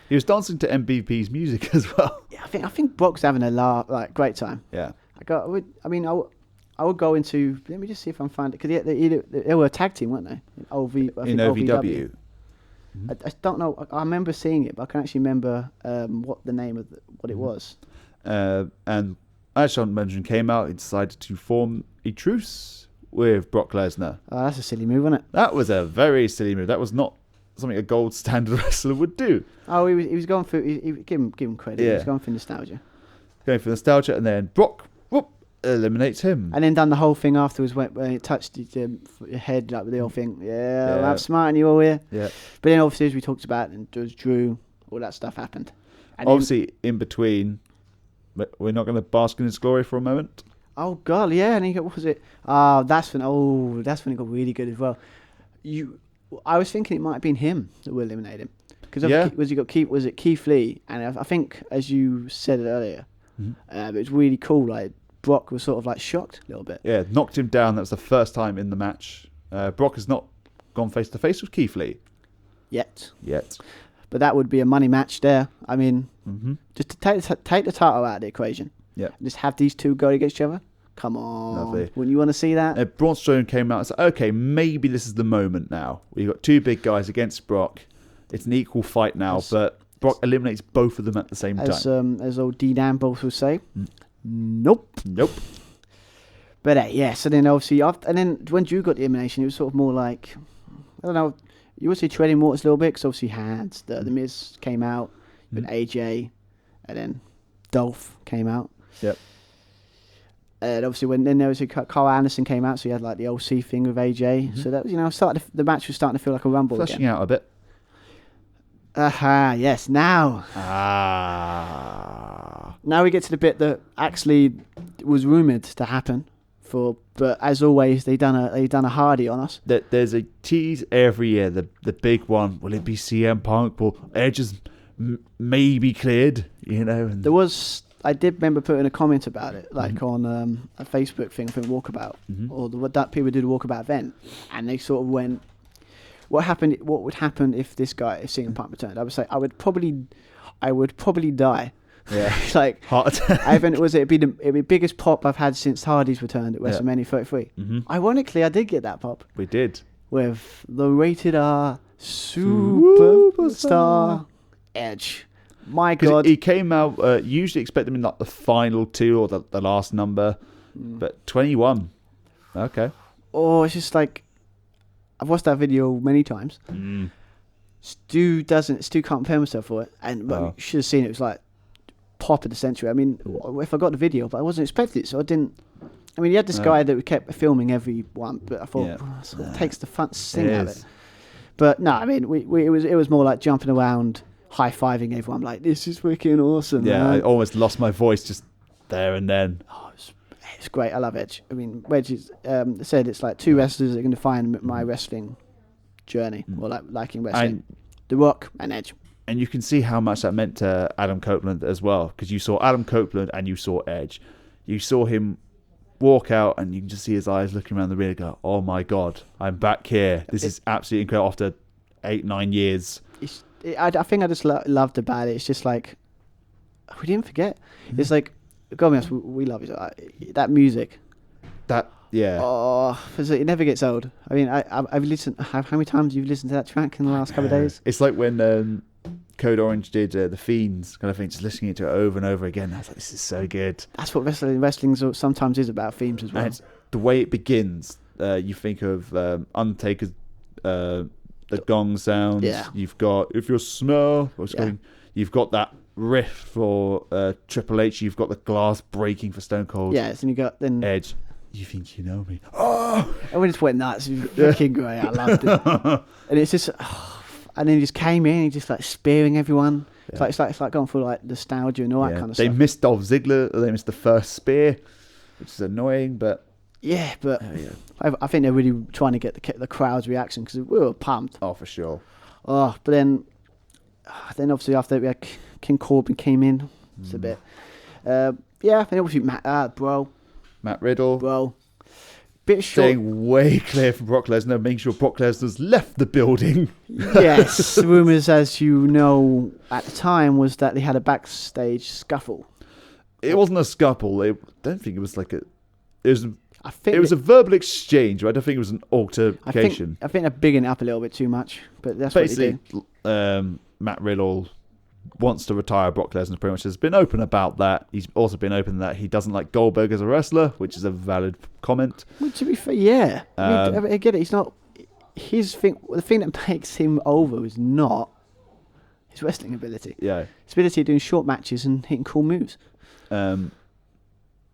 He was dancing to MVP's music as well. Yeah, I think Brock's having a great time. Yeah. I would go into. Let me just see if I can find it because they were a tag team, weren't they? In OVW. I don't know. I remember seeing it, but I can't actually remember what the name of what it was. And as Sean mentioned, came out. He decided to form a truce with Brock Lesnar. Oh, that's a silly move, wasn't it? That was a very silly move. That was not something a gold standard wrestler would do. Oh, he was going for. Give him credit. Yeah. He was going for nostalgia. Going for nostalgia, and then Brock eliminates him. And then done the whole thing afterwards when it touched his head, like with the whole thing. Yeah, I'm smarting you all here. Yeah. But then obviously, as we talked about, and there was Drew, all that stuff happened. And obviously, in between, we're not going to bask in his glory for a moment. Oh God, yeah. And what was it? That's when it got really good as well. I was thinking it might have been him that would eliminate him because was it Keith Lee? And I think, as you said earlier, it was really cool. Like Brock was sort of like shocked a little bit. Yeah, knocked him down. That was the first time in the match. Brock has not gone face to face with Keith Lee yet. But that would be a money match there. I mean, just to take the title out of the equation. Yeah. Just have these two go against each other. Come on. Lovely. Wouldn't you want to see that? Braun Strowman came out and said, okay, maybe this is the moment now. We've got two big guys against Brock. It's an equal fight now, but Brock eliminates both of them at the same time. As old D. Dan both will say, nope. But yeah, so then obviously, and then when Drew got the elimination, it was sort of more like, I don't know, you would say treading waters a little bit, because obviously the Miz came out with AJ, and then Dolph came out. Yep. And obviously, then there was Carl Anderson came out, so you had like the OC thing with AJ. So that was, the match was starting to feel like a rumble Fleshing again. out a bit. Yes, now. Now we get to the bit that actually was rumoured to happen. But as always, they done a Hardy on us. There's a tease every year. The big one. Will it be CM Punk? Will Edge is maybe cleared? And there was. I did remember putting a comment about it, like on a Facebook thing from Walkabout, or that people did a Walkabout event, and they sort of went, "What happened? What would happen if CM Punk returned?" I would say, I would probably die. Yeah, like heart attack. It'd be the biggest pop I've had since Hardy's returned at WrestleMania 33. Ironically, I did get that pop. We did with the rated R superstar Edge. My God, he came out. Usually expect him in like the final two or the last number, but 21. Okay. Oh, it's just like I've watched that video many times. Stu can't prepare himself for it, and you should have seen it. It was like pop of the century. I mean, if I got the video, but I wasn't expecting it, so I didn't. I mean, you had this guy that kept filming every one, but I thought it takes the fun sting out of it. But no, I mean, it was more like jumping around, high-fiving everyone, like, this is freaking awesome. Yeah, man. I almost lost my voice just there and then. Oh, it's great. I love Edge. I mean, Edge is said it's like two wrestlers that are going to define my wrestling journey, or like liking wrestling. The Rock and Edge. And you can see how much that meant to Adam Copeland as well, because you saw Adam Copeland and you saw Edge. You saw him walk out, and you can just see his eyes looking around the ring and go, oh my God, I'm back here. This is absolutely incredible after 8-9 years. I think I just loved about it. It's just like, we didn't forget. It's like, God bless, we love it. That music. It never gets old. I mean, I've listened. How many times you've listened to that track in the last couple of days? It's like when Code Orange did the Fiends kind of thing, just listening to it over and over again. I was like, this is so good. That's what wrestling sometimes is about, themes as well. And the way it begins, you think of Undertaker's the gong sounds. Yeah. You've got If You Smell what's going. You've got that riff for Triple H. You've got the glass breaking for Stone Cold. Yes, and you got then Edge. You think you know me? Oh! And we just went nuts. It was freaking great. I loved it. And it's just, and then he just came in, he just like spearing everyone. Yeah. It's like going through like nostalgia and all that kind of stuff. They missed Dolph Ziggler. They missed the first spear, which is annoying, but. Yeah, but I think they're really trying to get the crowd's reaction, because we were pumped. Oh, for sure. Oh, but then obviously after that we had King Corbin came in. It's a bit. And obviously Matt Riddle. Bro. bit short. Staying way clear from Brock Lesnar, making sure Brock Lesnar's left the building. Yes, rumours, as you know, at the time was that they had a backstage scuffle. It wasn't a scuffle. I don't think it was like a. I think it was a verbal exchange. Right? I don't think it was an altercation. I think they're bigging it up a little bit too much, but that's basically what they do. Matt Riddle wants to retire Brock Lesnar. Pretty much has been open about that. He's also been open that he doesn't like Goldberg as a wrestler, which is a valid comment. Well, to be fair, yeah. I get it. He's not his thing. The thing that makes him over is not his wrestling ability. Yeah, his ability of doing short matches and hitting cool moves. And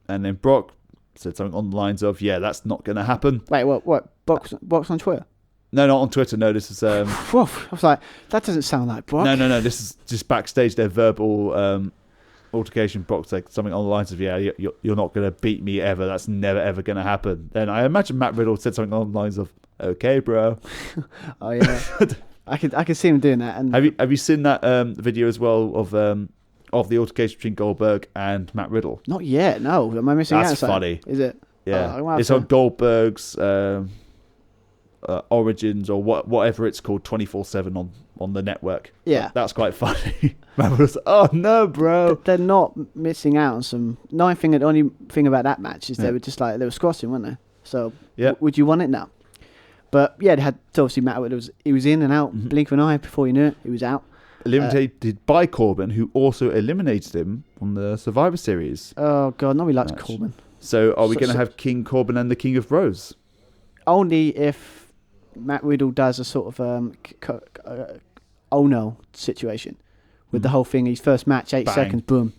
then Brock said something on the lines of, "Yeah, that's not going to happen." Wait, what? Brock's on Twitter? No, not on Twitter. No, this is. I was like, that doesn't sound like Brock. No. This is just backstage. Their verbal altercation. Brock's like something on the lines of, "Yeah, you're not going to beat me ever. That's never ever going to happen." Then I imagine Matt Riddle said something on the lines of, "Okay, bro." Oh yeah, I can see him doing that. And have you seen that video as well of the altercation between Goldberg and Matt Riddle? Not yet. No, am I missing out? That's funny. Is it? Yeah, it's on Goldberg's Origins or whatever it's called, 24/7 on the network. Yeah, that's quite funny. Matt Riddle's, oh no, bro. They're not missing out on some. The only thing about that match is they were just like they were squashing, weren't they? So would you want it now? But yeah, they had obviously Matt Riddle. He was in and out, blink of an eye. Before you knew it, he was out. Eliminated by Corbin, who also eliminated him on the Survivor Series. Oh god, nobody likes Corbin. So are we going to have King Corbin and the King of Rose? Only if Matt Riddle does a sort of oh no situation with the whole thing. His first match, 8 seconds, boom.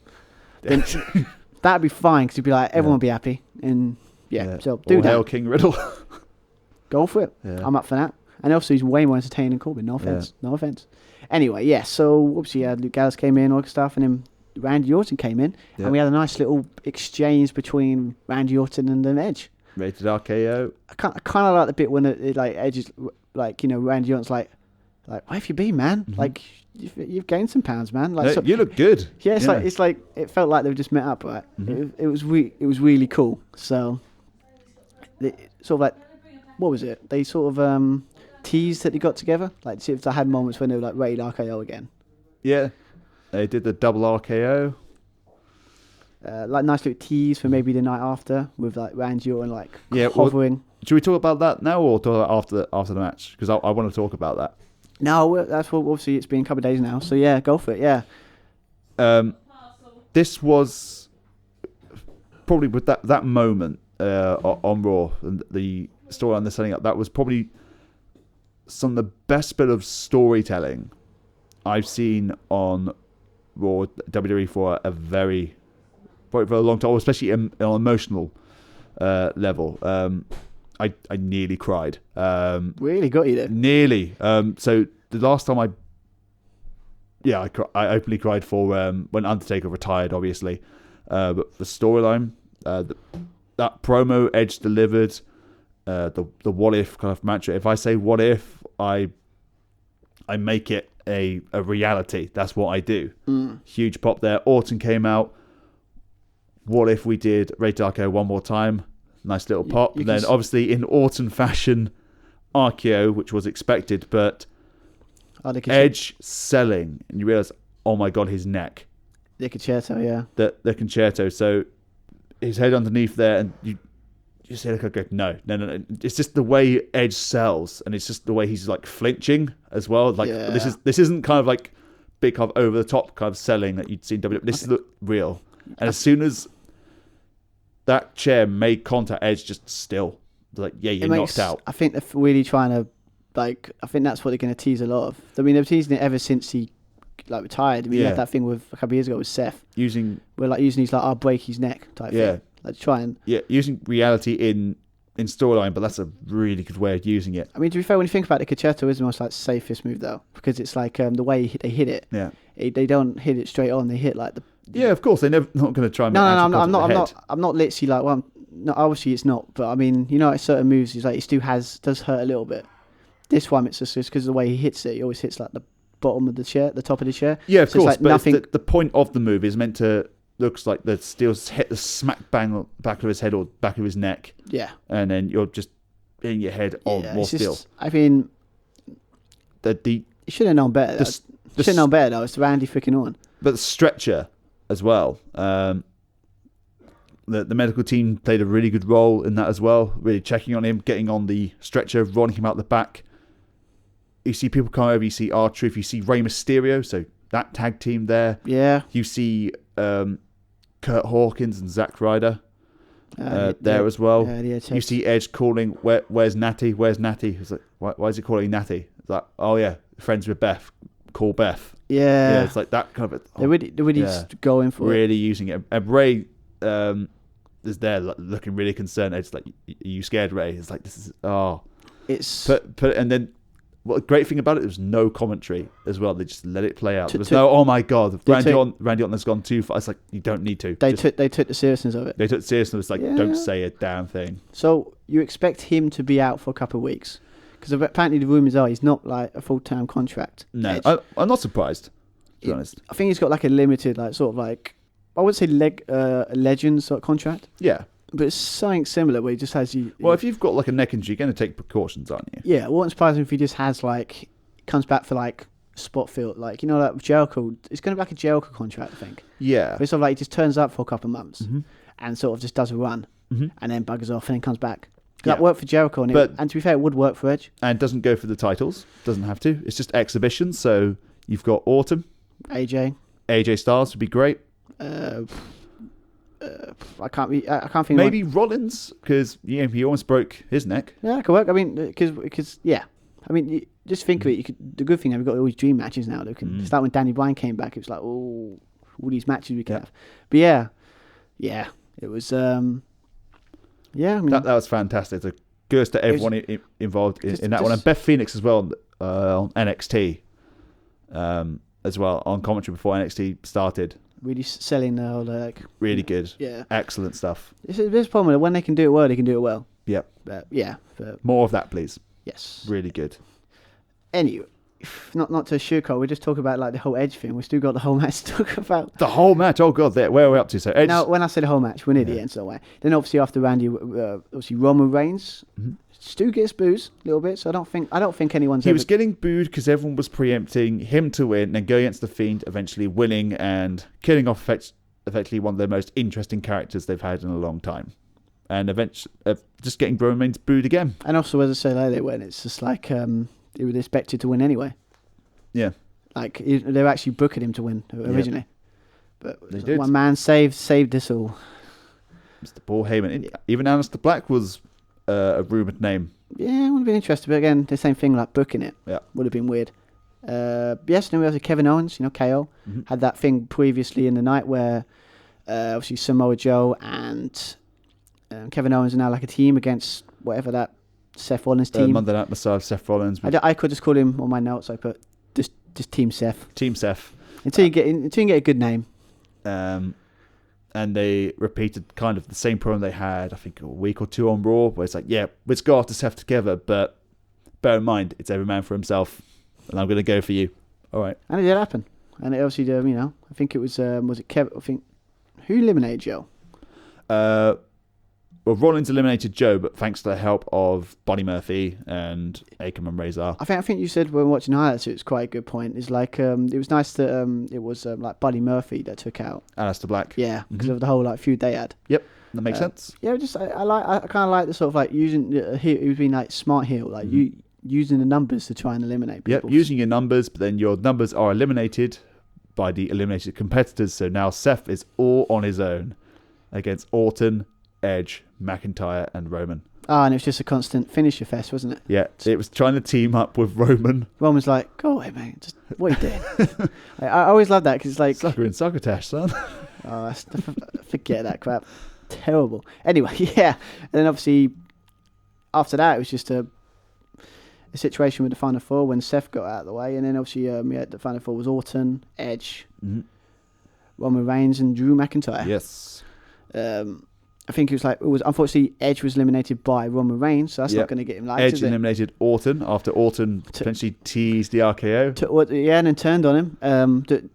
Then that'd be fine because he'd be like, everyone would be happy. And so do that. Hail King Riddle. Go for it. Yeah. I'm up for that. And also, he's way more entertaining than Corbin. No offense. No offense. Anyway, so obviously Luke Gallows came in, all that stuff, and then Randy Orton came in, and we had a nice little exchange between Randy Orton and Edge. Rated RKO. I kind of like the bit when Edge is like, Randy Orton's like, where have you been, man? Mm-hmm. Like, you've gained some pounds, man. Like, you look good. Yeah, it's like it felt like they were just met up, right? Mm-hmm. It was really cool. So, sort of like, what was it? They sort of teased that they got together. Like, see if they had moments when they were like rated RKO again. Yeah, they did the double RKO. Like nice little tease for maybe the night after with like Randy Orton hovering. Well, should we talk about that now or talk about after the match? Because I want to talk about that. No, that's what obviously it's been a couple of days now. So yeah, go for it. Yeah. This was probably with that moment on Raw and the storyline they're setting up. That was probably some of the best bit of storytelling I've seen on Raw WWE for a very long time, especially on an emotional level. I nearly cried. Really got you there? Nearly. So the last time I openly cried for when Undertaker retired, obviously. But the storyline, that promo Edge delivered, the what if kind of mantra. If I say what if, I make it a reality. That's what I do. Huge pop there. Orton came out. What if we did Rated RKO one more time? Nice little pop. And then obviously in Orton fashion, RKO, which was expected, but Edge selling. And you realise, oh my God, his neck. The concerto, yeah. The concerto. So his head underneath there, and you say, okay, no. It's just the way Edge sells, and it's just the way he's like flinching as well. Like this isn't kind of like big kind of over the top kind of selling that you'd see in WWE. This is real. And as soon as that chair made contact, Edge just still like, you're knocked out. I think they're really trying to I think that's what they're going to tease a lot of. I mean, they've teased it ever since he retired. I mean, you had that thing with a couple of years ago with Seth. Using his I'll break his neck type thing. Like try and using reality in storyline, but that's a really good way of using it. I mean, to be fair, when you think about it, the concerto is the most safest move though, because it's like the way they hit it. Yeah, they don't hit it straight on. They hit like the. Yeah, of course, they're never not going to try and. No, I'm not literally like. Well, no, obviously it's not. But I mean, certain moves, he's like, it still does hurt a little bit. This one, it's just because of the way he hits it. He always hits like the bottom of the chair, the top of the chair. Yeah, of course. Like but the point of the move is meant to looks like the steel's hit the smack bang back of his head or back of his neck. Yeah. And then you're just hitting your head on more steel. I mean, you should have known better. Should have known better, though. It's Randy freaking Orton. But the stretcher as well. The medical team played a really good role in that as well. Really checking on him, getting on the stretcher, rolling him out the back. You see people come over. You see R-Truth. You see Rey Mysterio. So that tag team there. Yeah. You see Kurt Hawkins and Zack Ryder there as well. You see Edge calling, "Where's Natty? Where's Natty?" He's like, "Why is he calling Natty?" It's like, "Oh yeah, friends with Beth. Call Beth." Yeah. It's like that kind of. They're really just going for really using it. And Ray is there looking really concerned. It's like, "Are you scared, Ray?" It's like, this is It's and then. Well, the great thing about it was no commentary as well. They just let it play out. There was no, "Oh my God, Randy Orton has gone too far." It's like, you don't need to. They took the seriousness of it. They took it seriously. It's like, don't say a damn thing. So you expect him to be out for a couple of weeks? Because apparently the rumours are he's not like a full-time contract. No, I'm not surprised, to be honest. I think he's got like a limited, like sort of like, I would say legend sort of contract. Yeah. But it's something similar where he just has you. Well, if you've got like a neck injury, you're going to take precautions, aren't you? Yeah, it wouldn't surprise him if he just has like, comes back for like spot field, like, you know, like Jericho. It's going to be like a Jericho contract, I think. Yeah. But it's sort of like he just turns up for a couple of months and sort of just does a run and then buggers off and then comes back. That worked for Jericho, and to be fair, it would work for Edge. And doesn't go for the titles. Doesn't have to. It's just exhibitions. So you've got Orton, AJ Styles would be great. I can't think. Maybe Rollins, because he almost broke his neck. Yeah, that could work. I mean, because I mean, just think of it. The good thing, we've got all these dream matches now. It's like when Danny Bryan came back. It was like, oh, all these matches we could have. But yeah, it was. I mean, that was fantastic. So kudos to everyone involved in that one, and Beth Phoenix as well on NXT, as well on commentary before NXT started. Really selling the whole really good. Yeah, excellent stuff. This is a problem. When they can do it well, they can do it well. Yep. More of that, please. Yes. Really good. Anyway, not to sugarcoat, we just talk about like the whole Edge thing. We still got the whole match to talk about. The whole match. Oh God, where are we up to? So Edge. Now, when I say the whole match, we're near the end, so then obviously after Randy, obviously Roman Reigns. Stu gets booed a little bit, so I don't think anyone's. He was getting booed because everyone was preempting him to win, then go against the Fiend, eventually winning and killing off effectively one of the most interesting characters they've had in a long time, and eventually just getting Roman Reigns booed again. And also, as I said earlier, when it's just like he was expected to win anyway. Yeah, like they were actually booking him to win originally, but they did. One man saved us all. Mr. Paul Heyman. Even Aleister Black was a rumoured name. Yeah, it would have been interesting, but again, the same thing, like booking it would have been weird. Yes, then we have Kevin Owens, KO, had that thing previously in the night where obviously Samoa Joe and Kevin Owens are now like a team against whatever that Seth Rollins team. Monday Night Massage, Seth Rollins. I could just call him on my notes. I put just Team Seth. Team Seth. Until you get a good name. And they repeated kind of the same problem they had, I think, a week or two on Raw, where it's like, yeah, let's go after Seth together, but bear in mind, it's every man for himself, and I'm going to go for you. All right. And it did happen. And it obviously, I think it was it Kevin? I think, who eliminated Joe? Well, Rollins eliminated Joe, but thanks to the help of Buddy Murphy and Akam and Razor. I think you said when watching highlights, it was quite a good point. It's like it was nice that it was like Buddy Murphy that took out Aleister Black. Yeah, because of the whole like feud they had. Yep, that makes sense. Yeah, just I kind of like the sort of like using he was being like smart heel, like using the numbers to try and eliminate people. Yep, using your numbers, but then your numbers are eliminated by the eliminated competitors. So now Seth is all on his own against Orton, Edge, McIntyre and Roman. And it was just a constant finisher fest, wasn't it? Yeah, it was trying to team up with Roman. Roman's like, go away, mate. Just what are you doing? I always love that because it's like... Sucker in Succotash, son. Forget that crap. Terrible. Anyway, yeah. And then obviously, after that, it was just a situation with the Final Four when Seth got out of the way. And then obviously, the Final Four was Orton, Edge, Roman Reigns and Drew McIntyre. Yes. I think it was unfortunately Edge was eliminated by Roman Reigns, so that's not going to get him liked. Edge eliminated Orton after Orton potentially teased the RKO. And then turned on him. You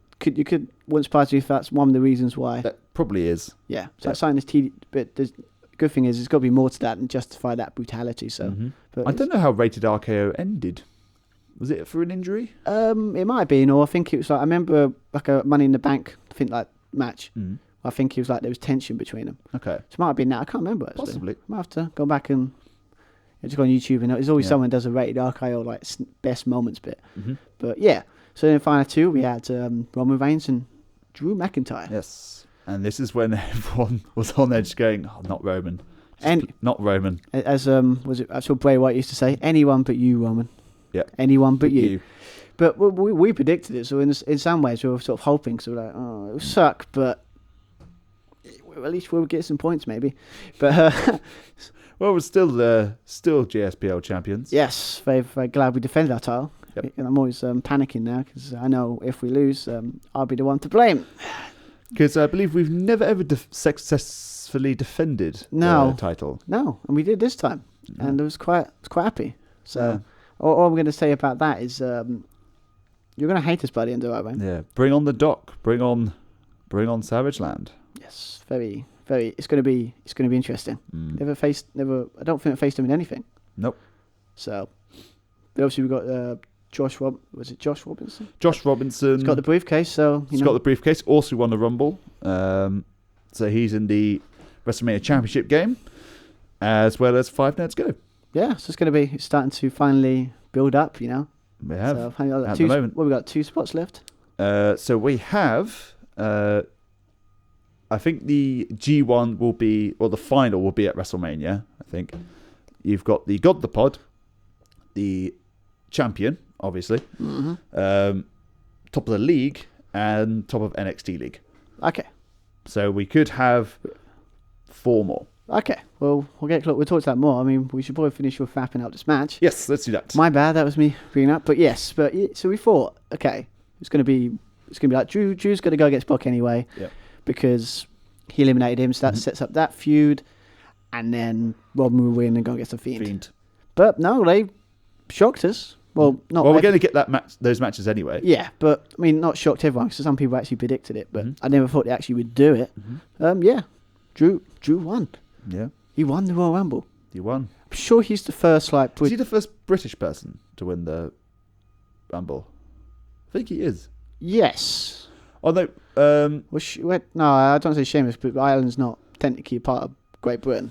wouldn't surprise you if that's one of the reasons why. probably is. Yeah, so it's something that's tedious, but the good thing is there's got to be more to that and justify that brutality. So, but I don't know how Rated RKO ended. Was it for an injury? It might have been, or I think it was like I remember like a Money in the Bank, I think like match. I think it was like there was tension between them. Okay, So it might have been that. I can't remember actually. possibly. Might have to go back and just go on YouTube and there's always someone who does a Rated RKO like best moments bit. But yeah, so in the final two we had Roman Reigns and Drew McIntyre. Yes, and this is when everyone was on edge going, oh, not Roman. Not Roman. As was it? That's what Bray Wyatt used to say. Anyone but you, Roman. Yeah. Anyone but you. But we predicted it, so in some ways we were sort of hoping. So we're like, oh, it will suck, but at least we'll get some points, maybe. But well, we're still JSPL champions. yes, very, very glad we defended our title. Yep. And I'm always panicking now because I know if we lose, I'll be the one to blame. Because I believe we've never ever successfully defended the title. No, and we did this time, and I was quite happy. So all I'm going to say about that is you're going to hate us by the end of it, man. Yeah, bring on the Doc. Bring on Savage Land. Yes, very, very. It's going to be interesting. Never. I don't think I faced him in anything. Nope. So, but obviously we've got Josh Robinson? Josh Robinson. He's got the briefcase, so He's got the briefcase. Also won the Rumble. So he's in the WrestleMania Championship game, as well as 5 nights go. Yeah, so it's starting to finally build up, you know. We have So at the moment. Well, we've got 2 spots left. So we have. I think the G1 will be, or the final will be at WrestleMania. I think you've got the God of the Pod, the champion, obviously, top of the league, and top of NXT league. Okay. So we could have 4 more. Okay. Well, we'll get close. We'll talk to that more. I mean, we should probably finish with wrapping up this match. Yes, let's do that. My bad. That was me bringing up. But yes. So we thought, okay, it's going to be like Drew's going to go against Brock anyway. Yep. Because he eliminated him, so that sets up that feud, and then Robin will win and go against the Fiend. But no, they shocked us. Well, not. Well, we're going to get those matches anyway. Yeah, but I mean, not shocked everyone because some people actually predicted it, but I never thought they actually would do it. Yeah, Drew won. Yeah, he won the Royal Rumble. He won. I'm sure he's the first Is he the first British person to win the Rumble? I think he is. Yes. Although, no, I don't say Sheamus, but Ireland's not technically a part of Great Britain.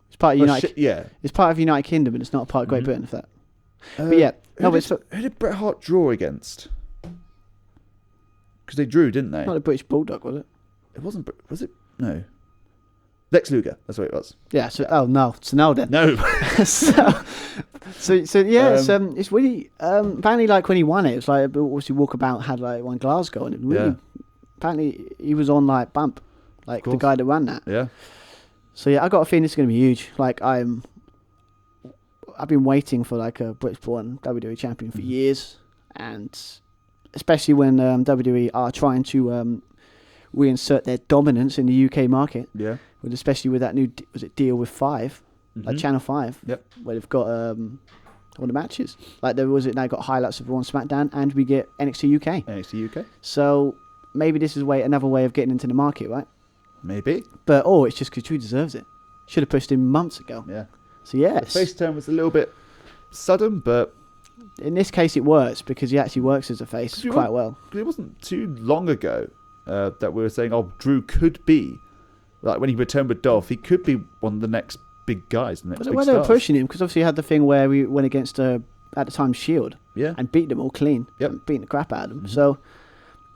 It's part of United. It's part of United Kingdom, but it's not a part of Great Britain. If that. But yeah, who did Bret Hart draw against? Because they drew, didn't they? Not a British Bulldog, was it? It wasn't. Was it? No. Lex Luger. That's what it was. Yeah. So no. So no then. No. so yeah. It's really apparently like when he won it, it's like obviously Walkabout had like one Glasgow, and it really apparently he was on like bump, like the guy that ran that. Yeah. So yeah, I got a feeling it's going to be huge. Like I've been waiting for like a British-born WWE champion for years, and especially when WWE are trying to reinsert their dominance in the UK market. Yeah. Especially with that new deal with 5, like Channel 5. Yep. Where they've got all the matches. Like now got highlights of Raw and SmackDown, and we get NXT UK. NXT UK. So maybe this is another way of getting into the market, right? Maybe. But it's just because Drew deserves it. Should have pushed him months ago. Yeah. So yes. The face turn was a little bit sudden, but in this case it works because he actually works as a face quite well. It wasn't too long ago that we were saying, Drew could be, like when he returned with Dolph, he could be one of the next big guys. The next big they were stars. pushing him because obviously he had the thing where we went against at the time Shield, and beat them all clean, and beating the crap out of them. So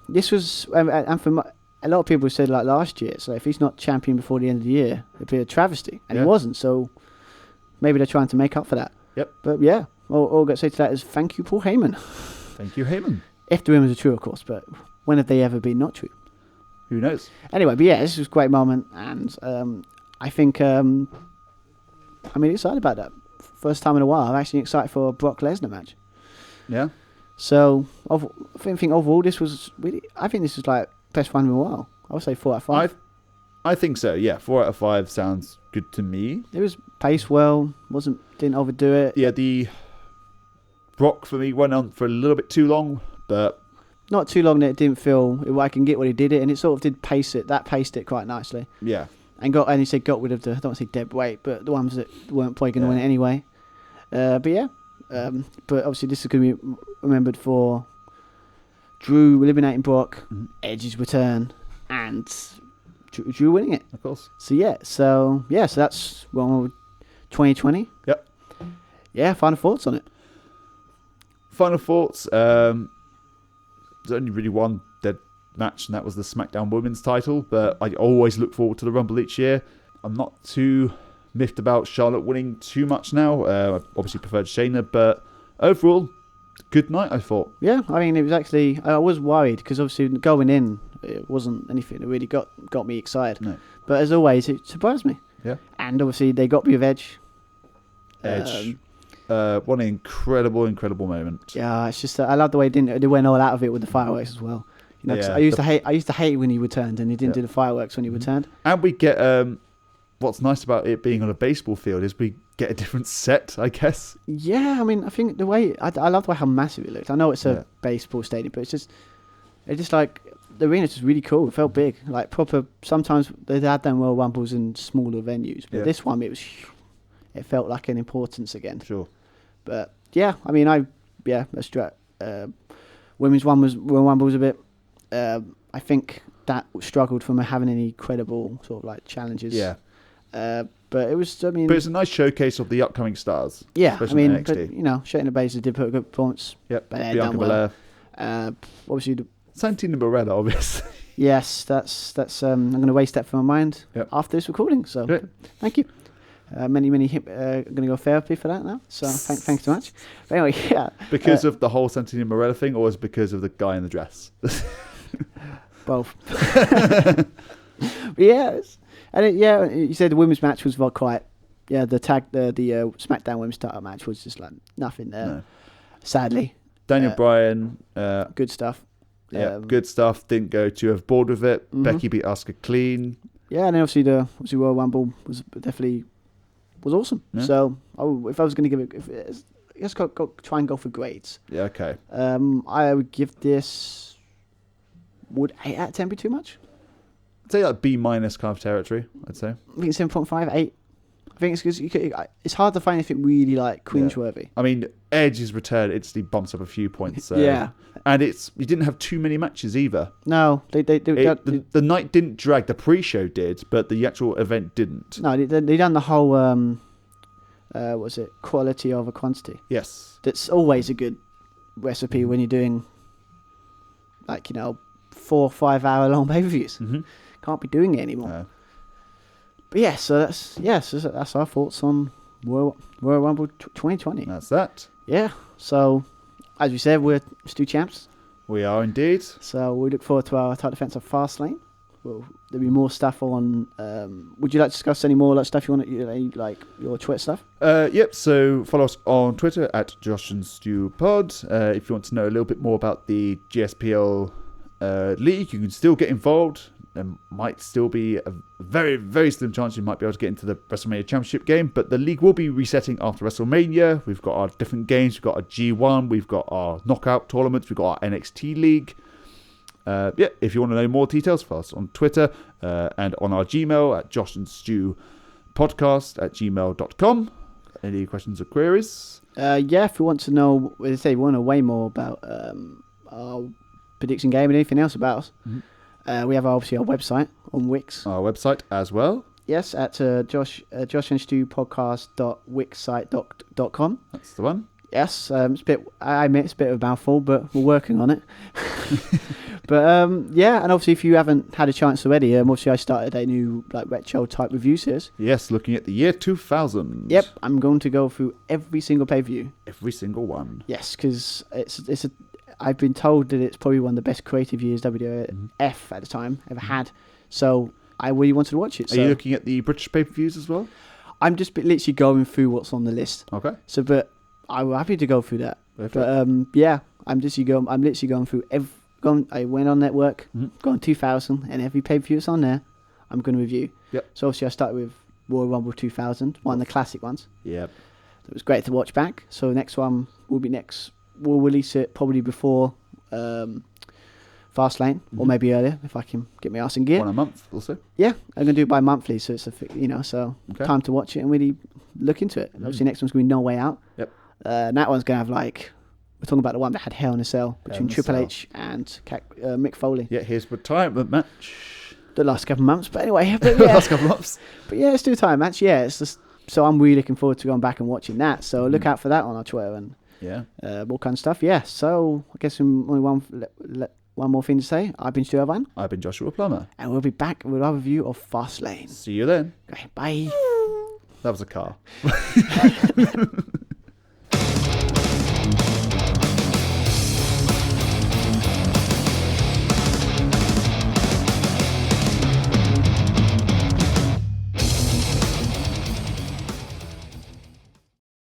this was, and for a lot of people said like last year, so if he's not champion before the end of the year, it'd be a travesty, and he wasn't. So maybe they're trying to make up for that. Yep. But yeah, all I've got to say to that is thank you, Paul Heyman. Thank you, Heyman. If the rumors are true, of course, but when have they ever been not true? Who knows? Anyway, but yeah, this was a great moment, and I think I'm excited about that. First time in a while, I'm actually excited for a Brock Lesnar match. Yeah. So I think overall this was really. I think this is like best one in a while. I would say 4 out of 5. I think so. Yeah, 4 out of 5 sounds good to me. It was paced well. Didn't overdo it. Yeah, the Brock for me went on for a little bit too long, but not too long that it didn't feel I can get what he did it, and it sort of did pace it. That paced it quite nicely. Yeah. And he said got rid of the, I don't want to say dead weight, but the ones that weren't probably going to win it anyway. But obviously this is going to be remembered for Drew eliminating Brock, Edge's return, and Drew winning it. Of course. So that's 2020. Yep. Yeah, final thoughts on it. Final thoughts. There's only really one dead match, and that was the SmackDown Women's title. But I always look forward to the Rumble each year. I'm not too miffed about Charlotte winning too much now. I obviously preferred Shayna, but overall, good night, I thought. Yeah, I mean, it was actually, I was worried because obviously going in, it wasn't anything that really got me excited. No. But as always, it surprised me. Yeah. And obviously they got me with Edge. What an incredible moment. Yeah, it's just I love the way they went all out of it with the fireworks as well. You know, 'cause I used to hate when he returned and he didn't do the fireworks when he returned. And we get what's nice about it being on a baseball field is we get a different set, I guess. Yeah, I mean, I think the way I love the way how massive it looked. I know it's a baseball stadium, but it's just like the arena's just really cool. It felt big, like proper. Sometimes they had them Royal Rumbles in smaller venues, but this one it felt like an importance again. Sure. But yeah, I mean, women's one was Royal Rumble was a bit. I think that struggled from having any credible sort of like challenges. Yeah. But it was. I mean, but it's a nice showcase of the upcoming stars. Yeah, I mean, NXT. but Shayna Baszler did put a good performance. Yep. But Bianca Belair. Obviously. Santina Morella, obviously. Yes, that's. I'm going to waste that from my mind after this recording. So, thank you. Many I'm going to go therapy for that now. So thanks so much. But anyway, yeah. Because of the whole Santina Morella thing, or is it because of the guy in the dress? Both. Yes. And you said the women's match was quite. Yeah, the SmackDown Women's Title match was just like nothing there. No. Sadly. Daniel Bryan. Good stuff. Yeah, good stuff. Didn't go too overboard with it. Mm-hmm. Becky beat Asuka clean. Yeah, and then obviously Royal Rumble was definitely awesome. Yeah. So if I was going to give it, let's try and go for grades. Yeah, okay. I would give this. Would 8 out of 10 be too much? I'd say like B- kind of territory. I'd say. I think it's 7.5, 8. I think it's because it's hard to find anything really like cringeworthy. I mean, Edge's return instantly bumps up a few points. So. Yeah, and you didn't have too many matches either. No, the night didn't drag. The pre-show did, but the actual event didn't. No, they done the whole what's it? Quality over quantity. Yes, that's always a good recipe when you're doing 4 or 5 hour long pay-per-views. Mm-hmm. Can't be doing it anymore. No. But so that's our thoughts on Royal Rumble 2020. That's that. Yeah. So, as we said, we're Stu Champs. We are indeed. So we look forward to our title defense of Fastlane. Well, there'll be more stuff on. Would you like to discuss any more stuff you want like your Twitter stuff? Yep. So follow us on Twitter at Josh and Stu Pod. If you want to know a little bit more about the GSPL league, you can still get involved. There might still be a very, very slim chance you might be able to get into the WrestleMania Championship game, but the league will be resetting after WrestleMania. We've got our different games. We've got our G1. We've got our knockout tournaments. We've got our NXT league. If you want to know more details, follow us on Twitter and on our Gmail at joshandstewpodcast@gmail.com. Any questions or queries? If you want to know, we want to know way more about our prediction game and anything else about us. Mm-hmm. We have obviously our website on Wix. Our website as well. Yes, at joshandstewpodcast.wixsite.com. That's the one. Yes, it's a bit of a mouthful, but we're working on it. But and obviously if you haven't had a chance already, obviously I started a new retro type review series. Yes, looking at the year 2000. Yep, I'm going to go through every single pay-per-view. Every single one. Yes, because I've been told that it's probably one of the best creative years WWF at the time ever had. So I really wanted to watch it. Are you looking at the British pay-per-views as well? I'm just literally going through what's on the list. Okay. So, but I'm happy to go through that. Perfect. But I'm literally going through I went on Network, gone 2000, and every pay-per-view that's on there, I'm going to review. Yep. So obviously I started with Royal Rumble 2000, one of the classic ones. Yep. It was great to watch back. So next one will be next. We'll release it probably before Fastlane, or maybe earlier if I can get my ass in gear. One a month also. Yeah, I'm gonna do it bi-monthly, so it's so Okay. time to watch it and really look into it. Obviously, next one's gonna be No Way Out. Yep. And that one's gonna have we're talking about the one that had Hell in a Cell between in a Triple Cell. H and Mick Foley. Yeah, his retirement match. The last couple of months, but anyway, but yeah, Last couple of months. but yeah, it's 2-time match. Yeah, it's just so I'm really looking forward to going back and watching that. So look out for that on our Twitter and Yeah. all kind of stuff. Yeah, so I guess only one more thing to say. I've been Stu Irvine, I've been Joshua Plummer. and we'll be back with our review of Fastlane. See you then. Okay, bye. That was a car.